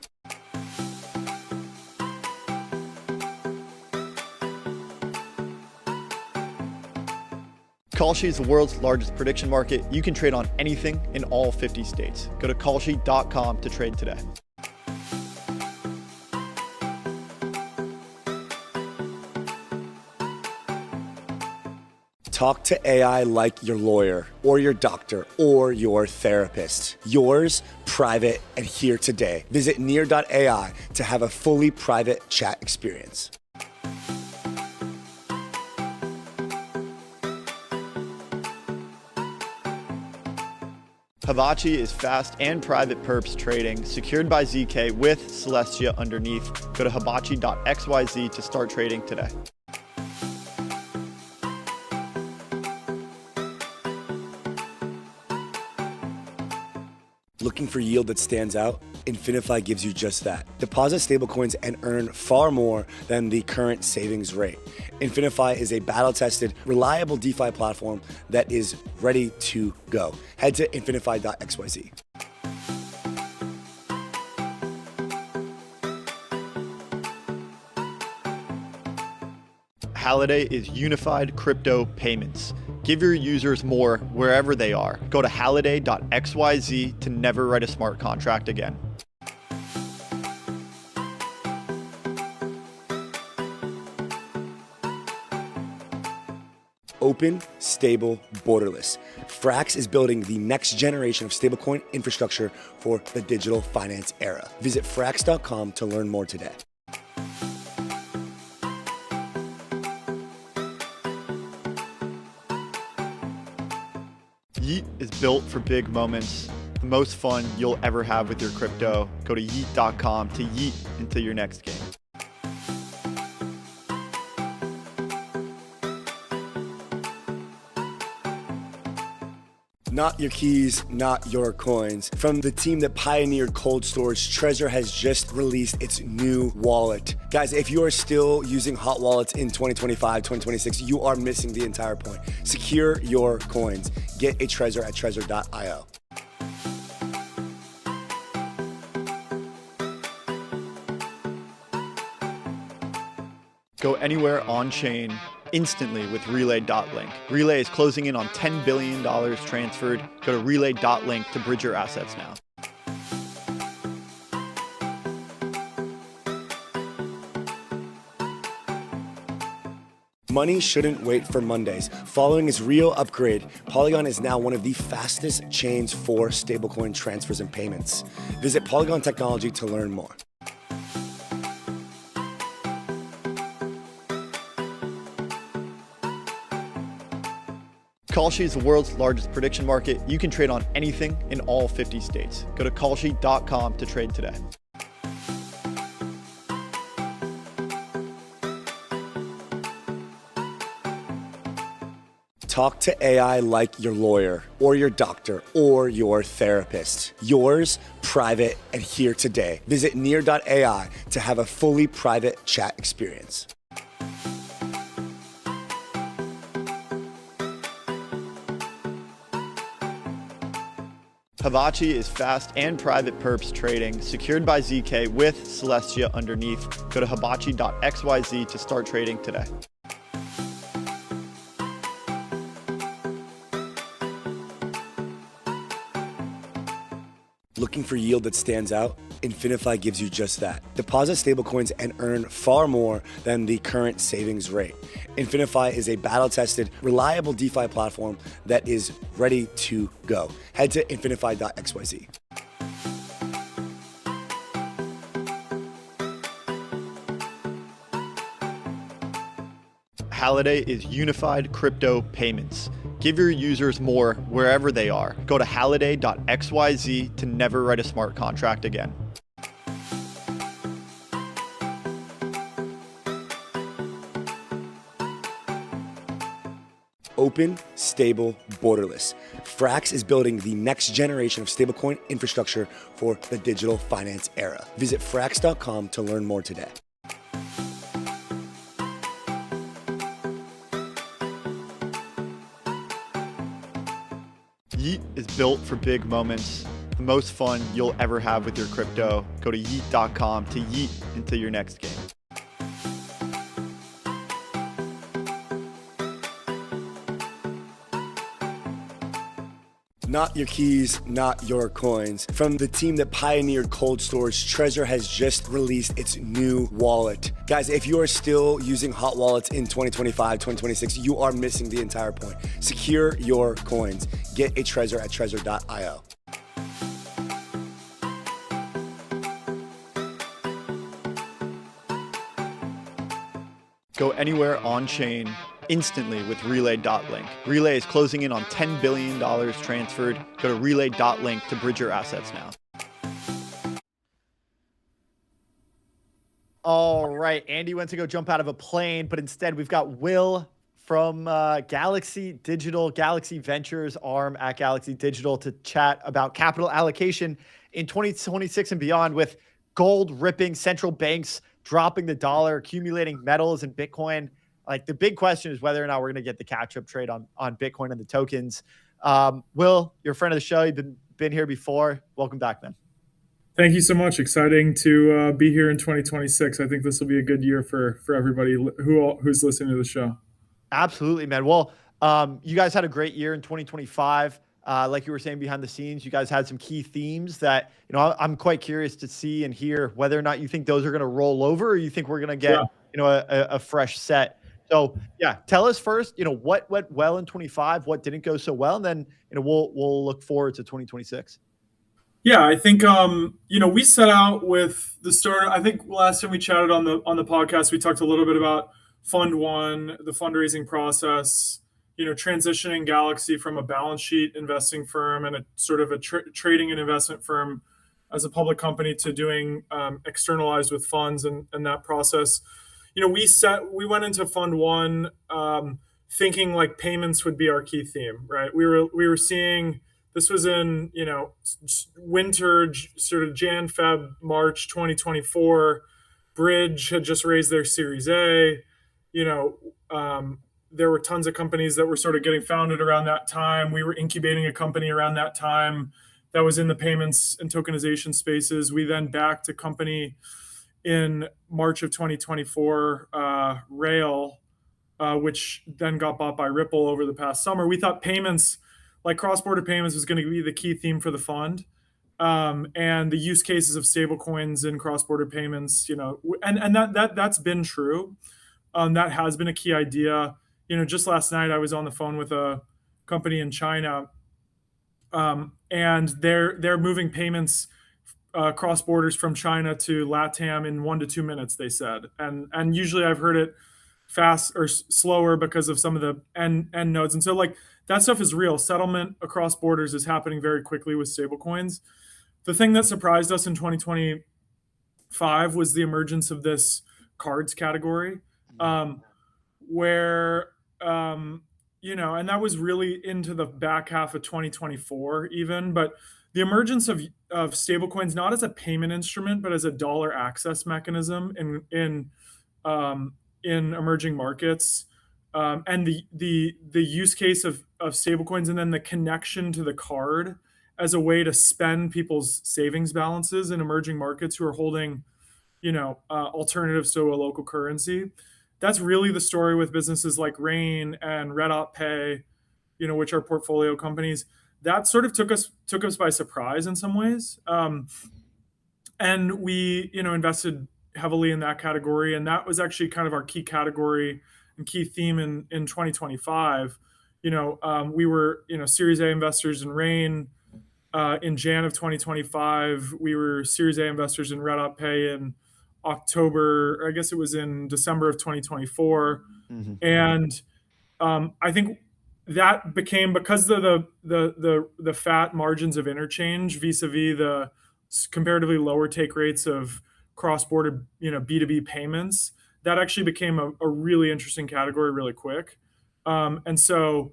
Kalshi is the world's largest prediction market. You can trade on anything in all 50 states. Go to kalshi.com to trade today. Talk to AI like your lawyer or your doctor or your therapist. Yours, private, and here today. Visit near.ai to have a fully private chat experience. Havachi is fast and private perps trading, secured by ZK with Celestia underneath. Go to hibachi.xyz to start trading today. Looking for yield that stands out? Infinify gives you just that. Deposit stablecoins and earn far more than the current savings rate. Infinify is a battle-tested, reliable DeFi platform that is ready to go. Head to infinify.xyz. Halliday is unified crypto payments. Give your users more wherever they are. Go to halliday.xyz to never write a smart contract again. Open, stable, borderless. Frax is building the next generation of stablecoin infrastructure for the digital finance era. Visit frax.com to learn more today. Yeet is built for big moments. The most fun you'll ever have with your crypto. Go to yeet.com to yeet into your next game. Not your keys, not your coins. From the team that pioneered cold storage, Trezor has just released its new wallet. Guys, if you are still using hot wallets in 2025, 2026, you are missing the entire point. Secure your coins. Get a Trezor at trezor.io. Go anywhere on-chain instantly with Relay.link. Relay is closing in on $10 billion transferred. Go to Relay.link to bridge your assets now. Money shouldn't wait for Mondays. Following its real upgrade, Polygon is now one of the fastest chains for stablecoin transfers and payments. Visit Polygon Technology to learn more. Kalshi is the world's largest prediction market. You can trade on anything in all 50 states. Go to kalshi.com to trade today. Talk to AI like your lawyer or your doctor or your therapist. Yours, private, and here today. Visit near.ai to have a fully private chat experience. Havachi is fast and private perps trading, secured by ZK with Celestia underneath. Go to hibachi.xyz to start trading today. Looking for yield that stands out? Infinify gives you just that. Deposit stablecoins and earn far more than the current savings rate. Infinify is a battle-tested, reliable DeFi platform that is ready to go. Head to infinify.xyz. Halliday is unified crypto payments. Give your users more wherever they are. Go to halliday.xyz to never write a smart contract again. Open, stable, borderless. Frax is building the next generation of stablecoin infrastructure for the digital finance era. Visit frax.com to learn more today. Yeet is built for big moments. The most fun you'll ever have with your crypto. Go to yeet.com to yeet into your next game. Not your keys, not your coins. From the team that pioneered cold storage, Trezor has just released its new wallet. Guys, if you are still using hot wallets in 2025, 2026, you are missing the entire point. Secure your coins. Get a Trezor at trezor.io. Go anywhere on-chain instantly with Relay.link. Relay is closing in on $10 billion transferred. Go to Relay.link to bridge your assets now. All right, Andy went to go jump out of a plane, but instead we've got Will from Galaxy Digital, Galaxy Ventures arm at Galaxy Digital, to chat about capital allocation in 2026 and beyond, with gold ripping, central banks dropping the dollar, accumulating metals and Bitcoin. Like, the big question is whether or not we're going to get the catch-up trade on Bitcoin and the tokens. Will, you're a friend of the show. You've been here before. Welcome back, man. Thank you so much. Exciting to be here in 2026. I think this will be a good year for everybody who's listening to the show. Absolutely, man. Well, you guys had a great year in 2025. Like you were saying behind the scenes, you guys had some key themes that, I'm quite curious to see and hear whether or not you think those are going to roll over, or you think we're going to get, a fresh set. So yeah, tell us first, what went well in 25, what didn't go so well, and then, we'll look forward to 2026. Yeah, I think we set out with the start. I think last time we chatted on the podcast, we talked a little bit about Fund One, the fundraising process, transitioning Galaxy from a balance sheet investing firm and a sort of a trading and investment firm as a public company to doing externalized with funds and that process. We went into Fund One thinking like payments would be our key theme, right? We were seeing. This was in, winter, sort of Jan, Feb, March 2024. Bridge had just raised their Series A. There were tons of companies that were sort of getting founded around that time. We were incubating a company around that time that was in the payments and tokenization spaces. We then backed a company in March of 2024, Rail, which then got bought by Ripple over the past summer. We thought payments, like cross-border payments, was going to be the key theme for the fund, and the use cases of stablecoins and cross-border payments, and that's been true. That has been a key idea. Just last night I was on the phone with a company in China, and they're moving payments cross borders from China to LATAM in 1 to 2 minutes, they said, and usually I've heard it fast or slower because of some of the end nodes, and so like. That stuff is real. Settlement across borders is happening very quickly with stablecoins. The thing that surprised us in 2025 was the emergence of this cards category, where, and that was really into the back half of 2024 even, but the emergence of stablecoins, not as a payment instrument, but as a dollar access mechanism in emerging markets, and the use case of stablecoins, and then the connection to the card as a way to spend people's savings balances in emerging markets who are holding, alternatives to a local currency. That's really the story with businesses like Rain and Rollup Pay, which are portfolio companies. That sort of took us by surprise in some ways, and we invested heavily in that category, and that was actually kind of our key category and key theme in 2025. We were, Series A investors in Rain in Jan of 2025. We were Series A investors in Rollup Pay in October. I guess it was in December of 2024. Mm-hmm. And I think that became, because of the fat margins of interchange vis-a-vis the comparatively lower take rates of cross-border, B2B payments, that actually became a really interesting category really quick. And so,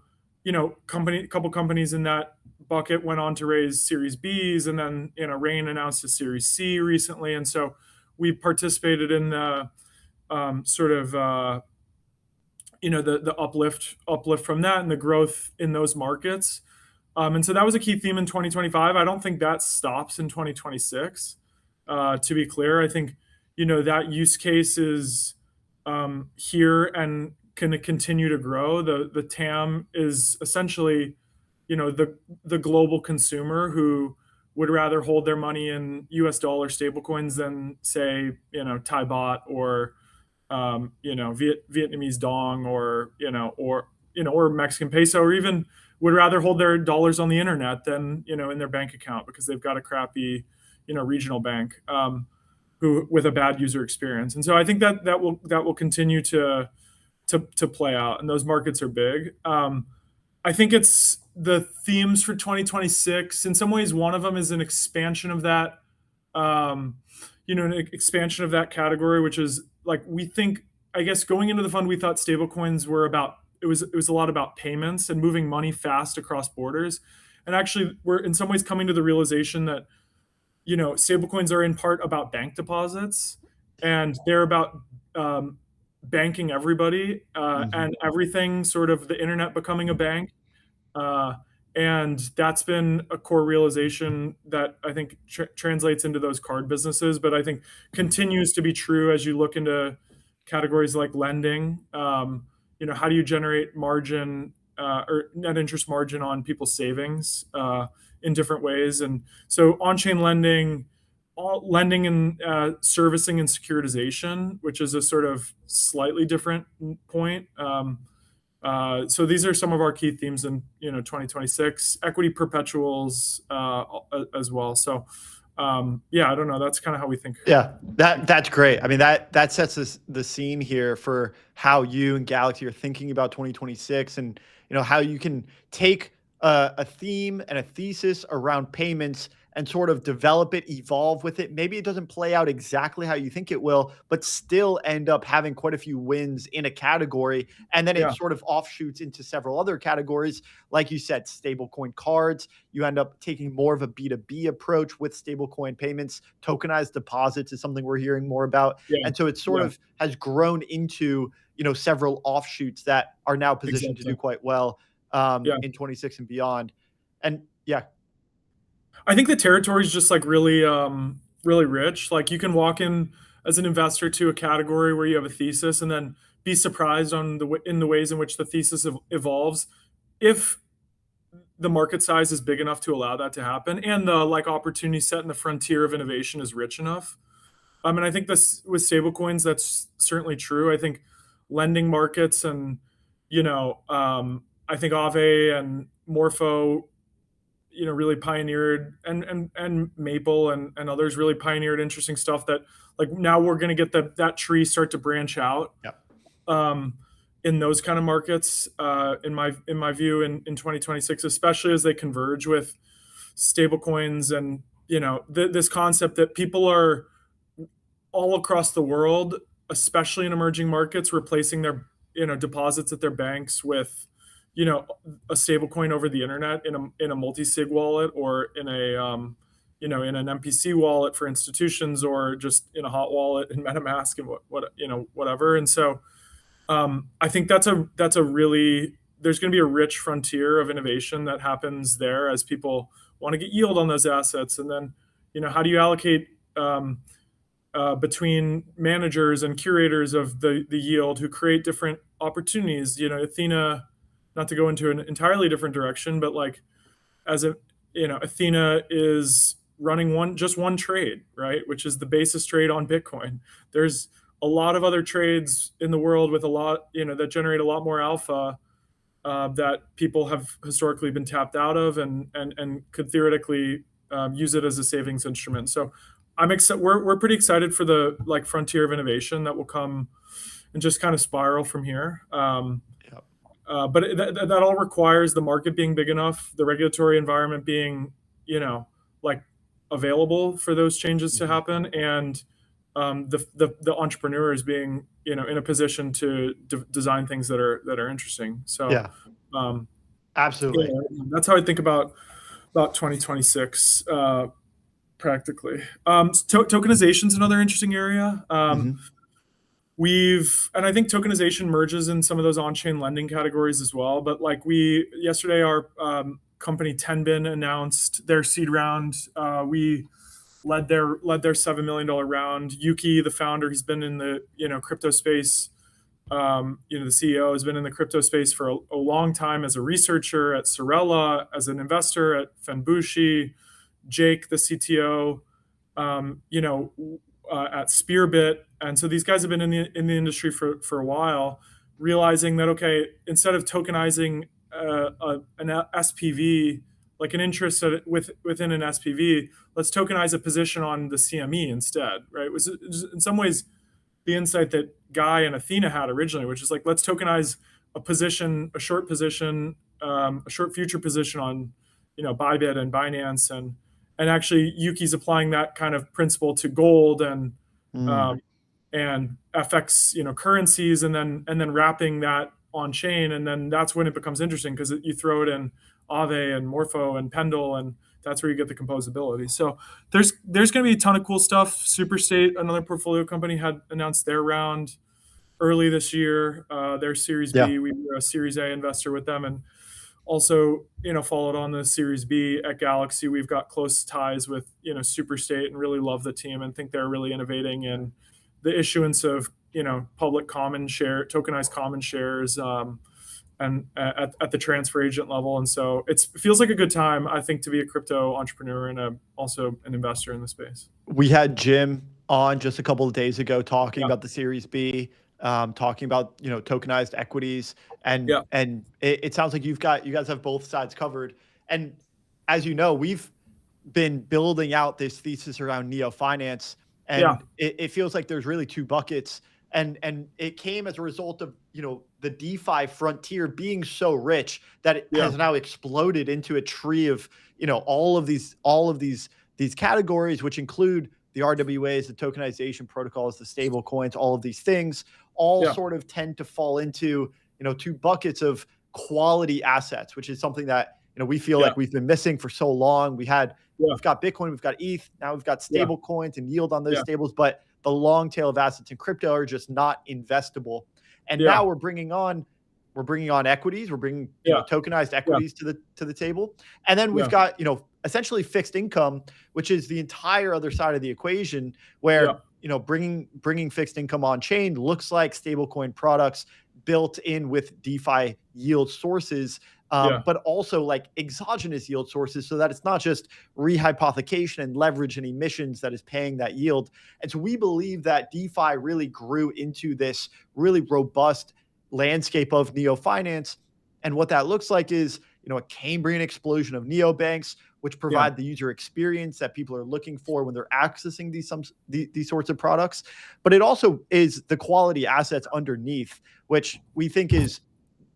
couple companies in that bucket went on to raise Series Bs, and then, Rain announced a Series C recently. And so we participated in the the uplift from that and the growth in those markets. And so that was a key theme in 2025. I don't think that stops in 2026. To be clear, I think, that use case is here and can continue to grow. The TAM is essentially, the global consumer who would rather hold their money in US dollar stablecoins than, say, Thai baht or Vietnamese dong or Mexican peso, or even would rather hold their dollars on the internet than in their bank account because they've got a crappy regional bank who with a bad user experience. And so I think that will continue to play out, and those markets are big. I think it's the themes for 2026. In some ways, one of them is an expansion of that, an expansion of that category, which is like, we think, I guess going into the fund, we thought stablecoins were about it was a lot about payments and moving money fast across borders. And actually, we're in some ways coming to the realization that, stablecoins are in part about bank deposits, and they're about banking everybody and everything, sort of the internet becoming a bank. And that's been a core realization that I think translates into those card businesses, but I think continues to be true as you look into categories like lending. How do you generate margin or net interest margin on people's savings in different ways? And so on-chain lending, lending and servicing and securitization, which is a sort of slightly different point. So these are some of our key themes in 2026. Equity perpetuals as well. So I don't know. That's kind of how we think. Yeah, that's great. I mean, that sets the scene here for how you and Galaxy are thinking about 2026, and how you can take a theme and a thesis around payments and sort of develop it, evolve with it. Maybe it doesn't play out exactly how you think it will, but still end up having quite a few wins in a category. And then it sort of offshoots into several other categories. Like you said, stablecoin cards, you end up taking more of a B2B approach with stablecoin payments. Tokenized deposits is something we're hearing more about. And so it sort of has grown into, several offshoots that are now positioned to do quite well in 26 and beyond. And I think the territory is just like really, really rich. Like you can walk in as an investor to a category where you have a thesis and then be surprised in the ways in which the thesis evolves, if the market size is big enough to allow that to happen, and the opportunity set in the frontier of innovation is rich enough. And I think this with stablecoins, that's certainly true. I think lending markets and I think Aave and Morpho really pioneered, and Maple and others really pioneered interesting stuff that now we're going to get that tree start to branch out in those kind of markets in my view in 2026, especially as they converge with stable coins and this concept that people are all across the world, especially in emerging markets, replacing their deposits at their banks with a stable coin over the internet in a multi-sig wallet, or in a in an MPC wallet for institutions, or just in a hot wallet in MetaMask and whatever. And so I think that's a really, there's going to be a rich frontier of innovation that happens there as people want to get yield on those assets. And then how do you allocate between managers and curators of the yield who create different opportunities? Athena, not to go into an entirely different direction, but Athena is running just one trade, right? Which is the basis trade on Bitcoin. There's a lot of other trades in the world with a lot, that generate a lot more alpha that people have historically been tapped out of and could theoretically use it as a savings instrument. So we're pretty excited for the frontier of innovation that will come and just kind of spiral from here. But that all requires the market being big enough, the regulatory environment being, available for those changes to happen, and the entrepreneurs being, in a position to design things that are interesting. So absolutely, that's how I think about 2026 practically. Tokenization is another interesting area. And I think tokenization merges in some of those on-chain lending categories as well. But yesterday, our company Tenbin announced their seed round. We led their $7 million round. Yuki, the founder, he's been in the crypto space. The CEO has been in the crypto space for a long time as a researcher at Sorella, as an investor at Fenbushi. Jake, the CTO, at Spearbit. And so these guys have been in the industry for a while, realizing that, okay, instead of tokenizing an SPV, like an interest within an SPV, let's tokenize a position on the CME instead, right? It was in some ways the insight that Guy and Athena had originally, which is let's tokenize a position, a short position, a short future position on, Bybit and Binance, and actually Yuki's applying that kind of principle to gold and FX, currencies, and then wrapping that on chain, and then that's when it becomes interesting because you throw it in Aave and Morpho and Pendle, and that's where you get the composability. So there's going to be a ton of cool stuff. Superstate, another portfolio company, had announced their round early this year. Their Series Yeah. B, we were a Series A investor with them, and also, followed on the Series B at Galaxy. We've got close ties with, Superstate, and really love the team and think they're really innovating in the issuance of, public tokenized common shares, and at the transfer agent level. And so it feels like a good time, I think, to be a crypto entrepreneur and also an investor in the space. We had Jim on just a couple of days ago talking about the Series B, talking about tokenized equities, and it sounds like you guys have both sides covered. And as you know, we've been building out this thesis around neo finance, and it feels like there's really two buckets, and it came as a result of the DeFi frontier being so rich that it has now exploded into a tree of all of these categories, which include the RWAs, the tokenization protocols, the stable coins, all of these things all sort of tend to fall into, two buckets of quality assets, which is something that, we feel like we've been missing for so long. We've got Bitcoin, we've got ETH, now we've got stable coins and yield on those stables, but the long tail of assets in crypto are just not investable. And now we're bringing on equities, we're bringing tokenized equities to the table. And then we've got, essentially fixed income, which is the entire other side of the equation, where bringing fixed income on chain looks like stablecoin products built in with DeFi yield sources, but also like exogenous yield sources, so that it's not just rehypothecation and leverage and emissions that is paying that yield. And so we believe that DeFi really grew into this really robust landscape of neo finance. And what that looks like is, a Cambrian explosion of neobanks, which provide the user experience that people are looking for when they're accessing these sorts of products. But it also is the quality assets underneath, which we think is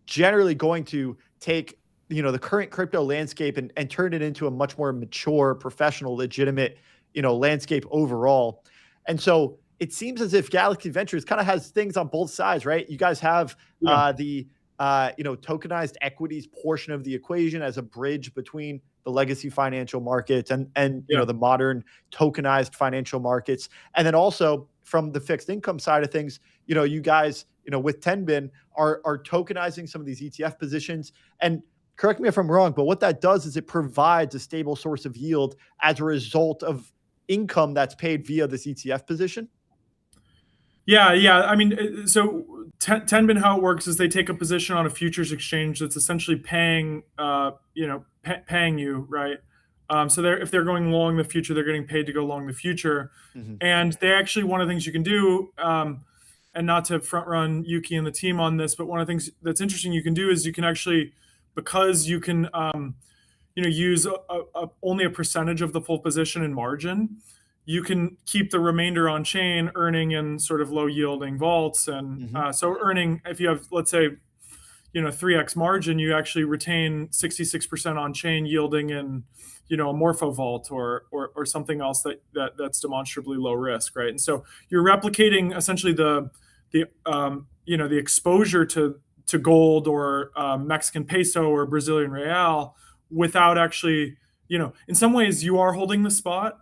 generally going to take the current crypto landscape and turn it into a much more mature, professional, legitimate landscape overall. And so it seems as if Galaxy Ventures kind of has things on both sides, right? You guys have the tokenized equities portion of the equation as a bridge between the legacy financial markets and the modern tokenized financial markets. And then also from the fixed income side of things, you guys, with Tenbin are tokenizing some of these ETF positions. And correct me if I'm wrong, but what that does is it provides a stable source of yield as a result of income that's paid via this ETF position. Yeah. I mean, so Tenbin, how it works is they take a position on a futures exchange that's essentially paying you, right? So if they're going long the future, they're getting paid to go long the future. And they actually, one of the things you can do, and not to front run Yuki and the team on this, but one of the things that's interesting you can do is you can actually, because you can, use only a percentage of the full position in margin, you can keep the remainder on chain, earning in sort of low yielding vaults. And so earning, if you have, let's say, 3x margin, you actually retain 66% on chain, yielding in, a Morpho vault or something else that's demonstrably low risk, right? And so you're replicating essentially the exposure to gold or Mexican peso or Brazilian real without actually, in some ways you are holding the spot.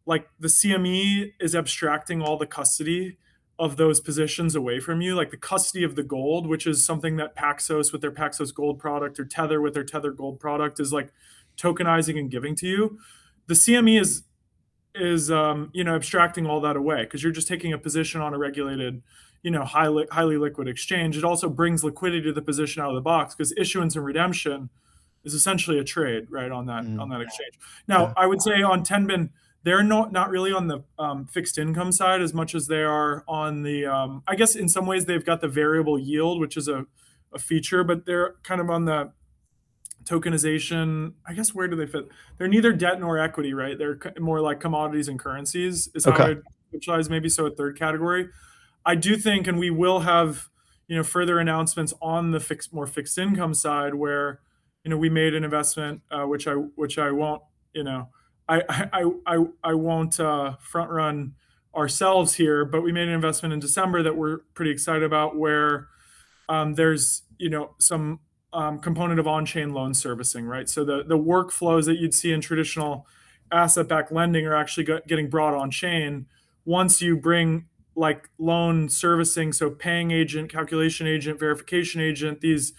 Like the CME is abstracting all the custody of those positions away from you, like the custody of the gold, which is something that Paxos with their Paxos Gold product or Tether with their Tether Gold product is like tokenizing and giving to you. The CME is abstracting all that away because you're just taking a position on a regulated, highly liquid exchange. It also brings liquidity to the position out of the box because issuance and redemption is essentially a trade, right, on that exchange. Now, I would say on Tenbin, they're not really on the fixed income side as much as they are on the, I guess in some ways they've got the variable yield, which is a feature, but they're kind of on the tokenization. I guess where do they fit? They're neither debt nor equity, right? They're more like commodities and currencies is how I'd visualize, maybe so a third category. I do think, and we will have, further announcements on the more fixed income side where, we made an investment, which I won't, I won't front run ourselves here, but we made an investment in December that we're pretty excited about where there's some component of on-chain loan servicing, right? So the workflows that you'd see in traditional asset-backed lending are actually getting brought on chain once you bring like loan servicing, so paying agent, calculation agent, verification agent, these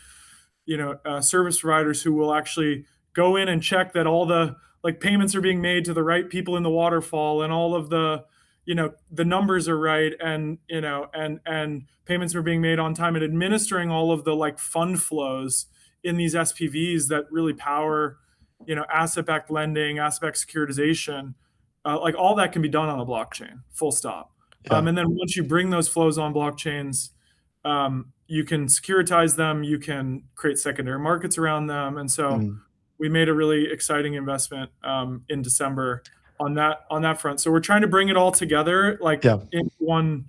service providers who will actually go in and check that all the like payments are being made to the right people in the waterfall, and all of the the numbers are right, and and payments are being made on time, and administering all of the like fund flows in these SPVs that really power asset-backed lending, asset-backed securitization. Like all that can be done on a blockchain, full stop. Yeah. And then once you bring those flows on blockchains, you can securitize them, you can create secondary markets around them. And so we made a really exciting investment in December on that front. So we're trying to bring it all together, like in one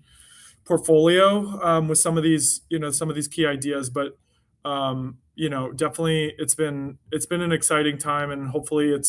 portfolio with some of these key ideas. But definitely it's been an exciting time, and hopefully it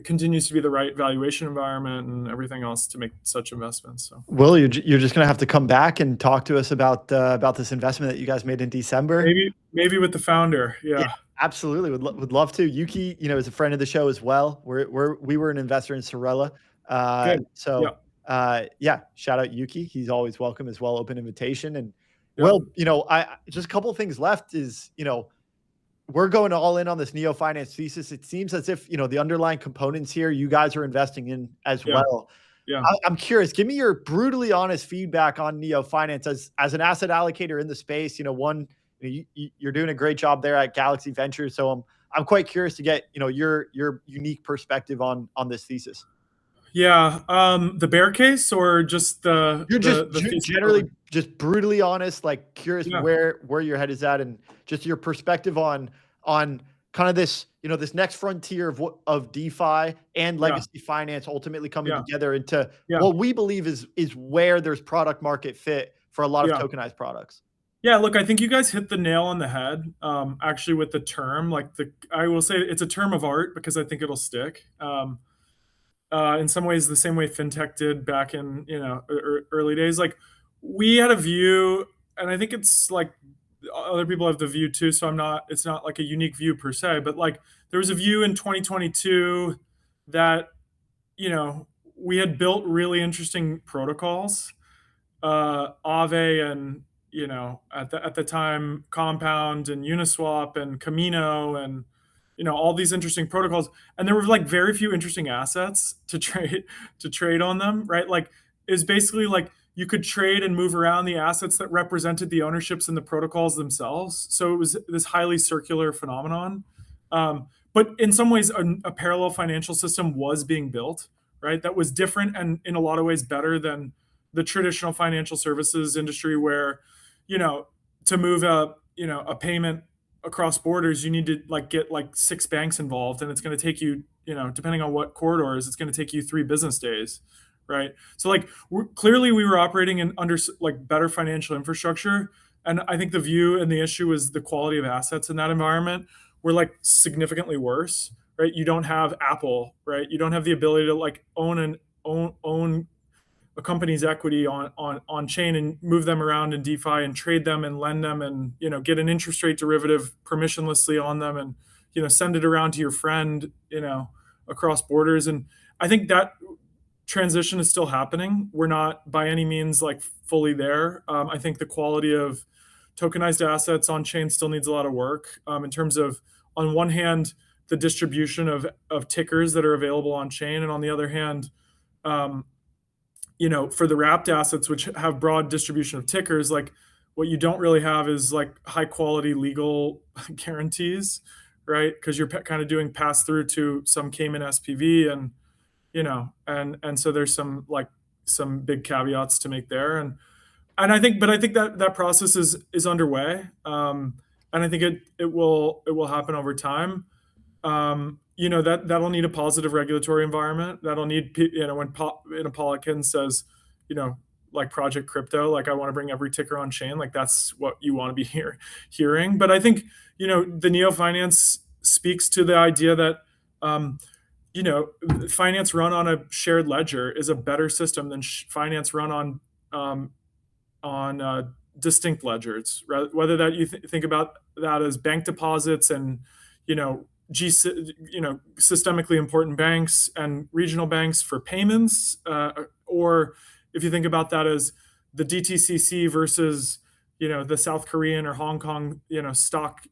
continues to be the right valuation environment and everything else to make such investments. So, Will, you're just gonna have to come back and talk to us about this investment that you guys made in December. Maybe with the founder. Yeah, absolutely. Would love to. Yuki, is a friend of the show as well. We were an investor in Sorella. Shout out Yuki. He's always welcome as well. Open invitation. And well, I just a couple of things left is we're going all in on this neo finance thesis. It seems as if, the underlying components here, you guys are investing in as well. Yeah. I'm curious, give me your brutally honest feedback on neo finance as an asset allocator in the space. You're doing a great job there at Galaxy Ventures. So I'm quite curious to get, your unique perspective on this thesis. Yeah. The bear case, or just the generally just brutally honest, like curious where your head is at, and just your perspective on kind of this, this next frontier of DeFi and legacy finance ultimately coming together into what we believe is where there's product market fit for a lot of tokenized products. Yeah, look, I think you guys hit the nail on the head, actually, with the term. I will say it's a term of art because I think it'll stick. In some ways, the same way fintech did back in early days. Like we had a view, and I think it's like other people have the view too. So it's not like a unique view per se, but like there was a view in 2022 that we had built really interesting protocols, Aave and at the time Compound and Uniswap and Camino and all these interesting protocols, and there were like very few interesting assets to trade on them, right? Like it's basically like you could trade and move around the assets that represented the ownerships and the protocols themselves. So it was this highly circular phenomenon. But in some ways, a parallel financial system was being built, right? That was different and in a lot of ways better than the traditional financial services industry, where to move a payment across borders, you need to get 6 banks involved, and it's going to take you, depending on what corridors, it's going to take you 3 business days, right? So clearly we were operating in under better financial infrastructure, and I think the view and the issue is the quality of assets in that environment were significantly worse, right? You don't have Apple, right? You don't have the ability to own a company's equity on chain and move them around in DeFi and trade them and lend them and get an interest rate derivative permissionlessly on them and send it around to your friend across borders. And I think that transition is still happening. We're not by any means fully there. I think the quality of tokenized assets on chain still needs a lot of work in terms of, on one hand, the distribution of tickers that are available on chain, and on the other hand, for the wrapped assets, which have broad distribution of tickers, what you don't really have is high quality legal guarantees, right? Because you're kind of doing pass through to some Cayman SPV, and and so there's some big caveats to make there, and I think that process is underway, and I think it will happen over time. That'll need a positive regulatory environment. That'll need, when Polican says, Project Crypto, I want to bring every ticker on chain, that's what you want to be hearing. But I think, the neo finance speaks to the idea that, finance run on a shared ledger is a better system than finance run on distinct ledgers, whether that you think about that as bank deposits and, you know, systemically important banks and regional banks for payments, or if you think about that as the DTCC versus, you know, the South Korean or Hong Kong, stock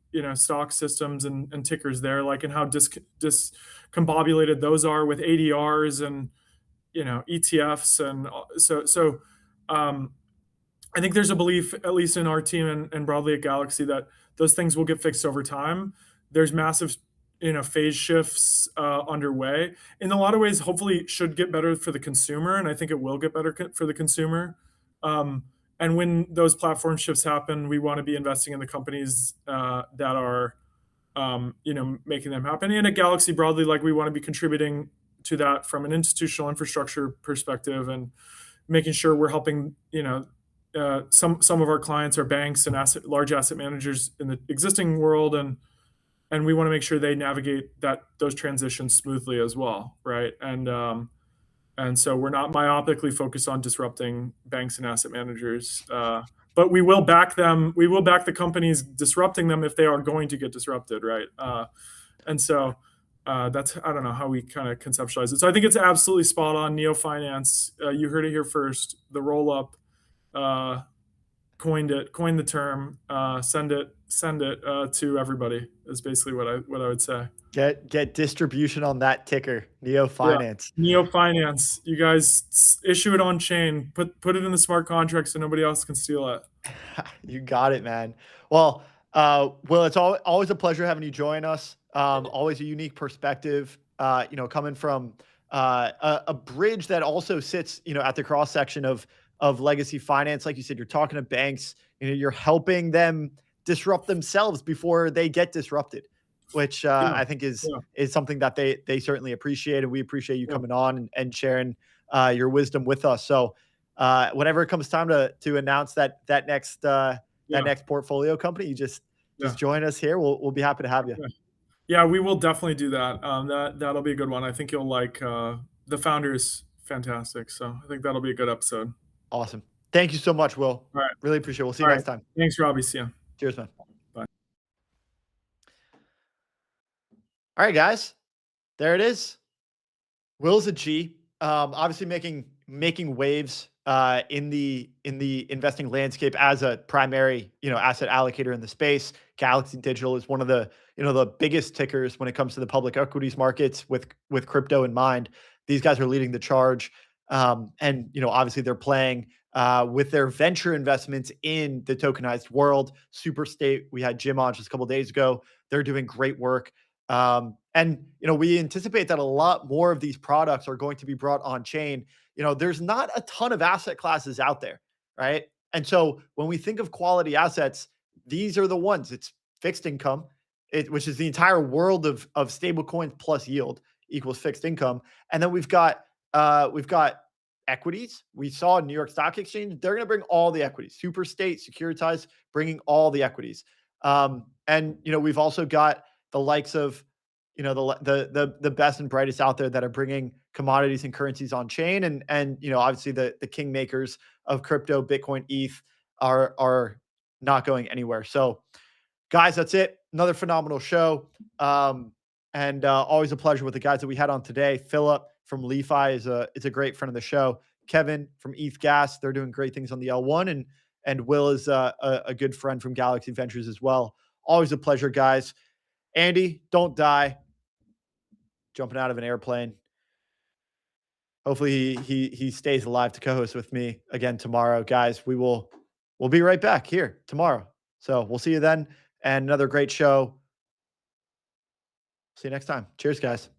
systems and tickers there, like, and how discombobulated those are with ADRs and, you know, ETFs. And I think there's a belief, at least in our team and broadly at Galaxy, that those things will get fixed over time. There's massive, phase shifts underway. In a lot of ways, hopefully should get better for the consumer, and I think it will get better for the consumer. And when those platform shifts happen, we want to be investing in the companies that are, making them happen. And at Galaxy broadly, like, we want to be contributing to that from an institutional infrastructure perspective and making sure we're helping, some of our clients are banks and large asset managers in the existing world, and we want to make sure they navigate those transitions smoothly as well, right? And so we're not myopically focused on disrupting banks and asset managers, but we will back them. We will back the companies disrupting them if they are going to get disrupted, right? And so that's, I don't know how we kind of conceptualize it. So I think it's absolutely spot on. Neo Finance, you heard it here first. The Rollup coined the term. Send it to everybody is basically what I would say. Get distribution on that ticker, Neo Finance. Yeah, Neo Finance. You guys issue it on chain. Put it in the smart contract so nobody else can steal it. You got it, man. Well, Will, it's always a pleasure having you join us. Always a unique perspective. Coming from a bridge that also sits, at the cross section of legacy finance. Like you said, you're talking to banks. You're helping them disrupt themselves before they get disrupted, which I think is something that they certainly appreciate, and we appreciate you coming on and sharing your wisdom with us. So whenever it comes time to announce that next portfolio company, you just join us here. We'll be happy to have you. Yeah, we will definitely do that. That'll be a good one. I think you'll like the founder is fantastic, so I think that'll be a good episode. Awesome. Thank you so much, Will. All right. Really appreciate it. We'll see you next time. Thanks, Robbie. See you. Cheers, man. Bye. All right, guys. There it is. Will's a G. Obviously making waves in the investing landscape as a primary, asset allocator in the space. Galaxy Digital is one of the biggest tickers when it comes to the public equities markets with crypto in mind. These guys are leading the charge. And obviously they're playing with their venture investments in the tokenized world. Superstate, we had Jim on just a couple of days ago. They're doing great work. And we anticipate that a lot more of these products are going to be brought on chain. There's not a ton of asset classes out there, right? And so when we think of quality assets, these are the ones. It's fixed income, which is the entire world of stablecoins plus yield equals fixed income. And then we've got equities. We saw New York Stock Exchange. They're going to bring all the equities. Superstate, securitized, bringing all the equities. And we've also got the likes of the best and brightest out there that are bringing commodities and currencies on chain. And obviously the kingmakers of crypto, Bitcoin, ETH are not going anywhere. So guys, that's it. Another phenomenal show. And always a pleasure with the guys that we had on today. Philip from LiFi is a great friend of the show. Kevin from ETHGas, they're doing great things on the L1, and Will is a good friend from Galaxy Ventures as well. Always a pleasure, guys. Andy, don't die. Jumping out of an airplane. Hopefully he stays alive to co-host with me again tomorrow, guys. We'll be right back here tomorrow. So we'll see you then, and another great show. See you next time. Cheers, guys.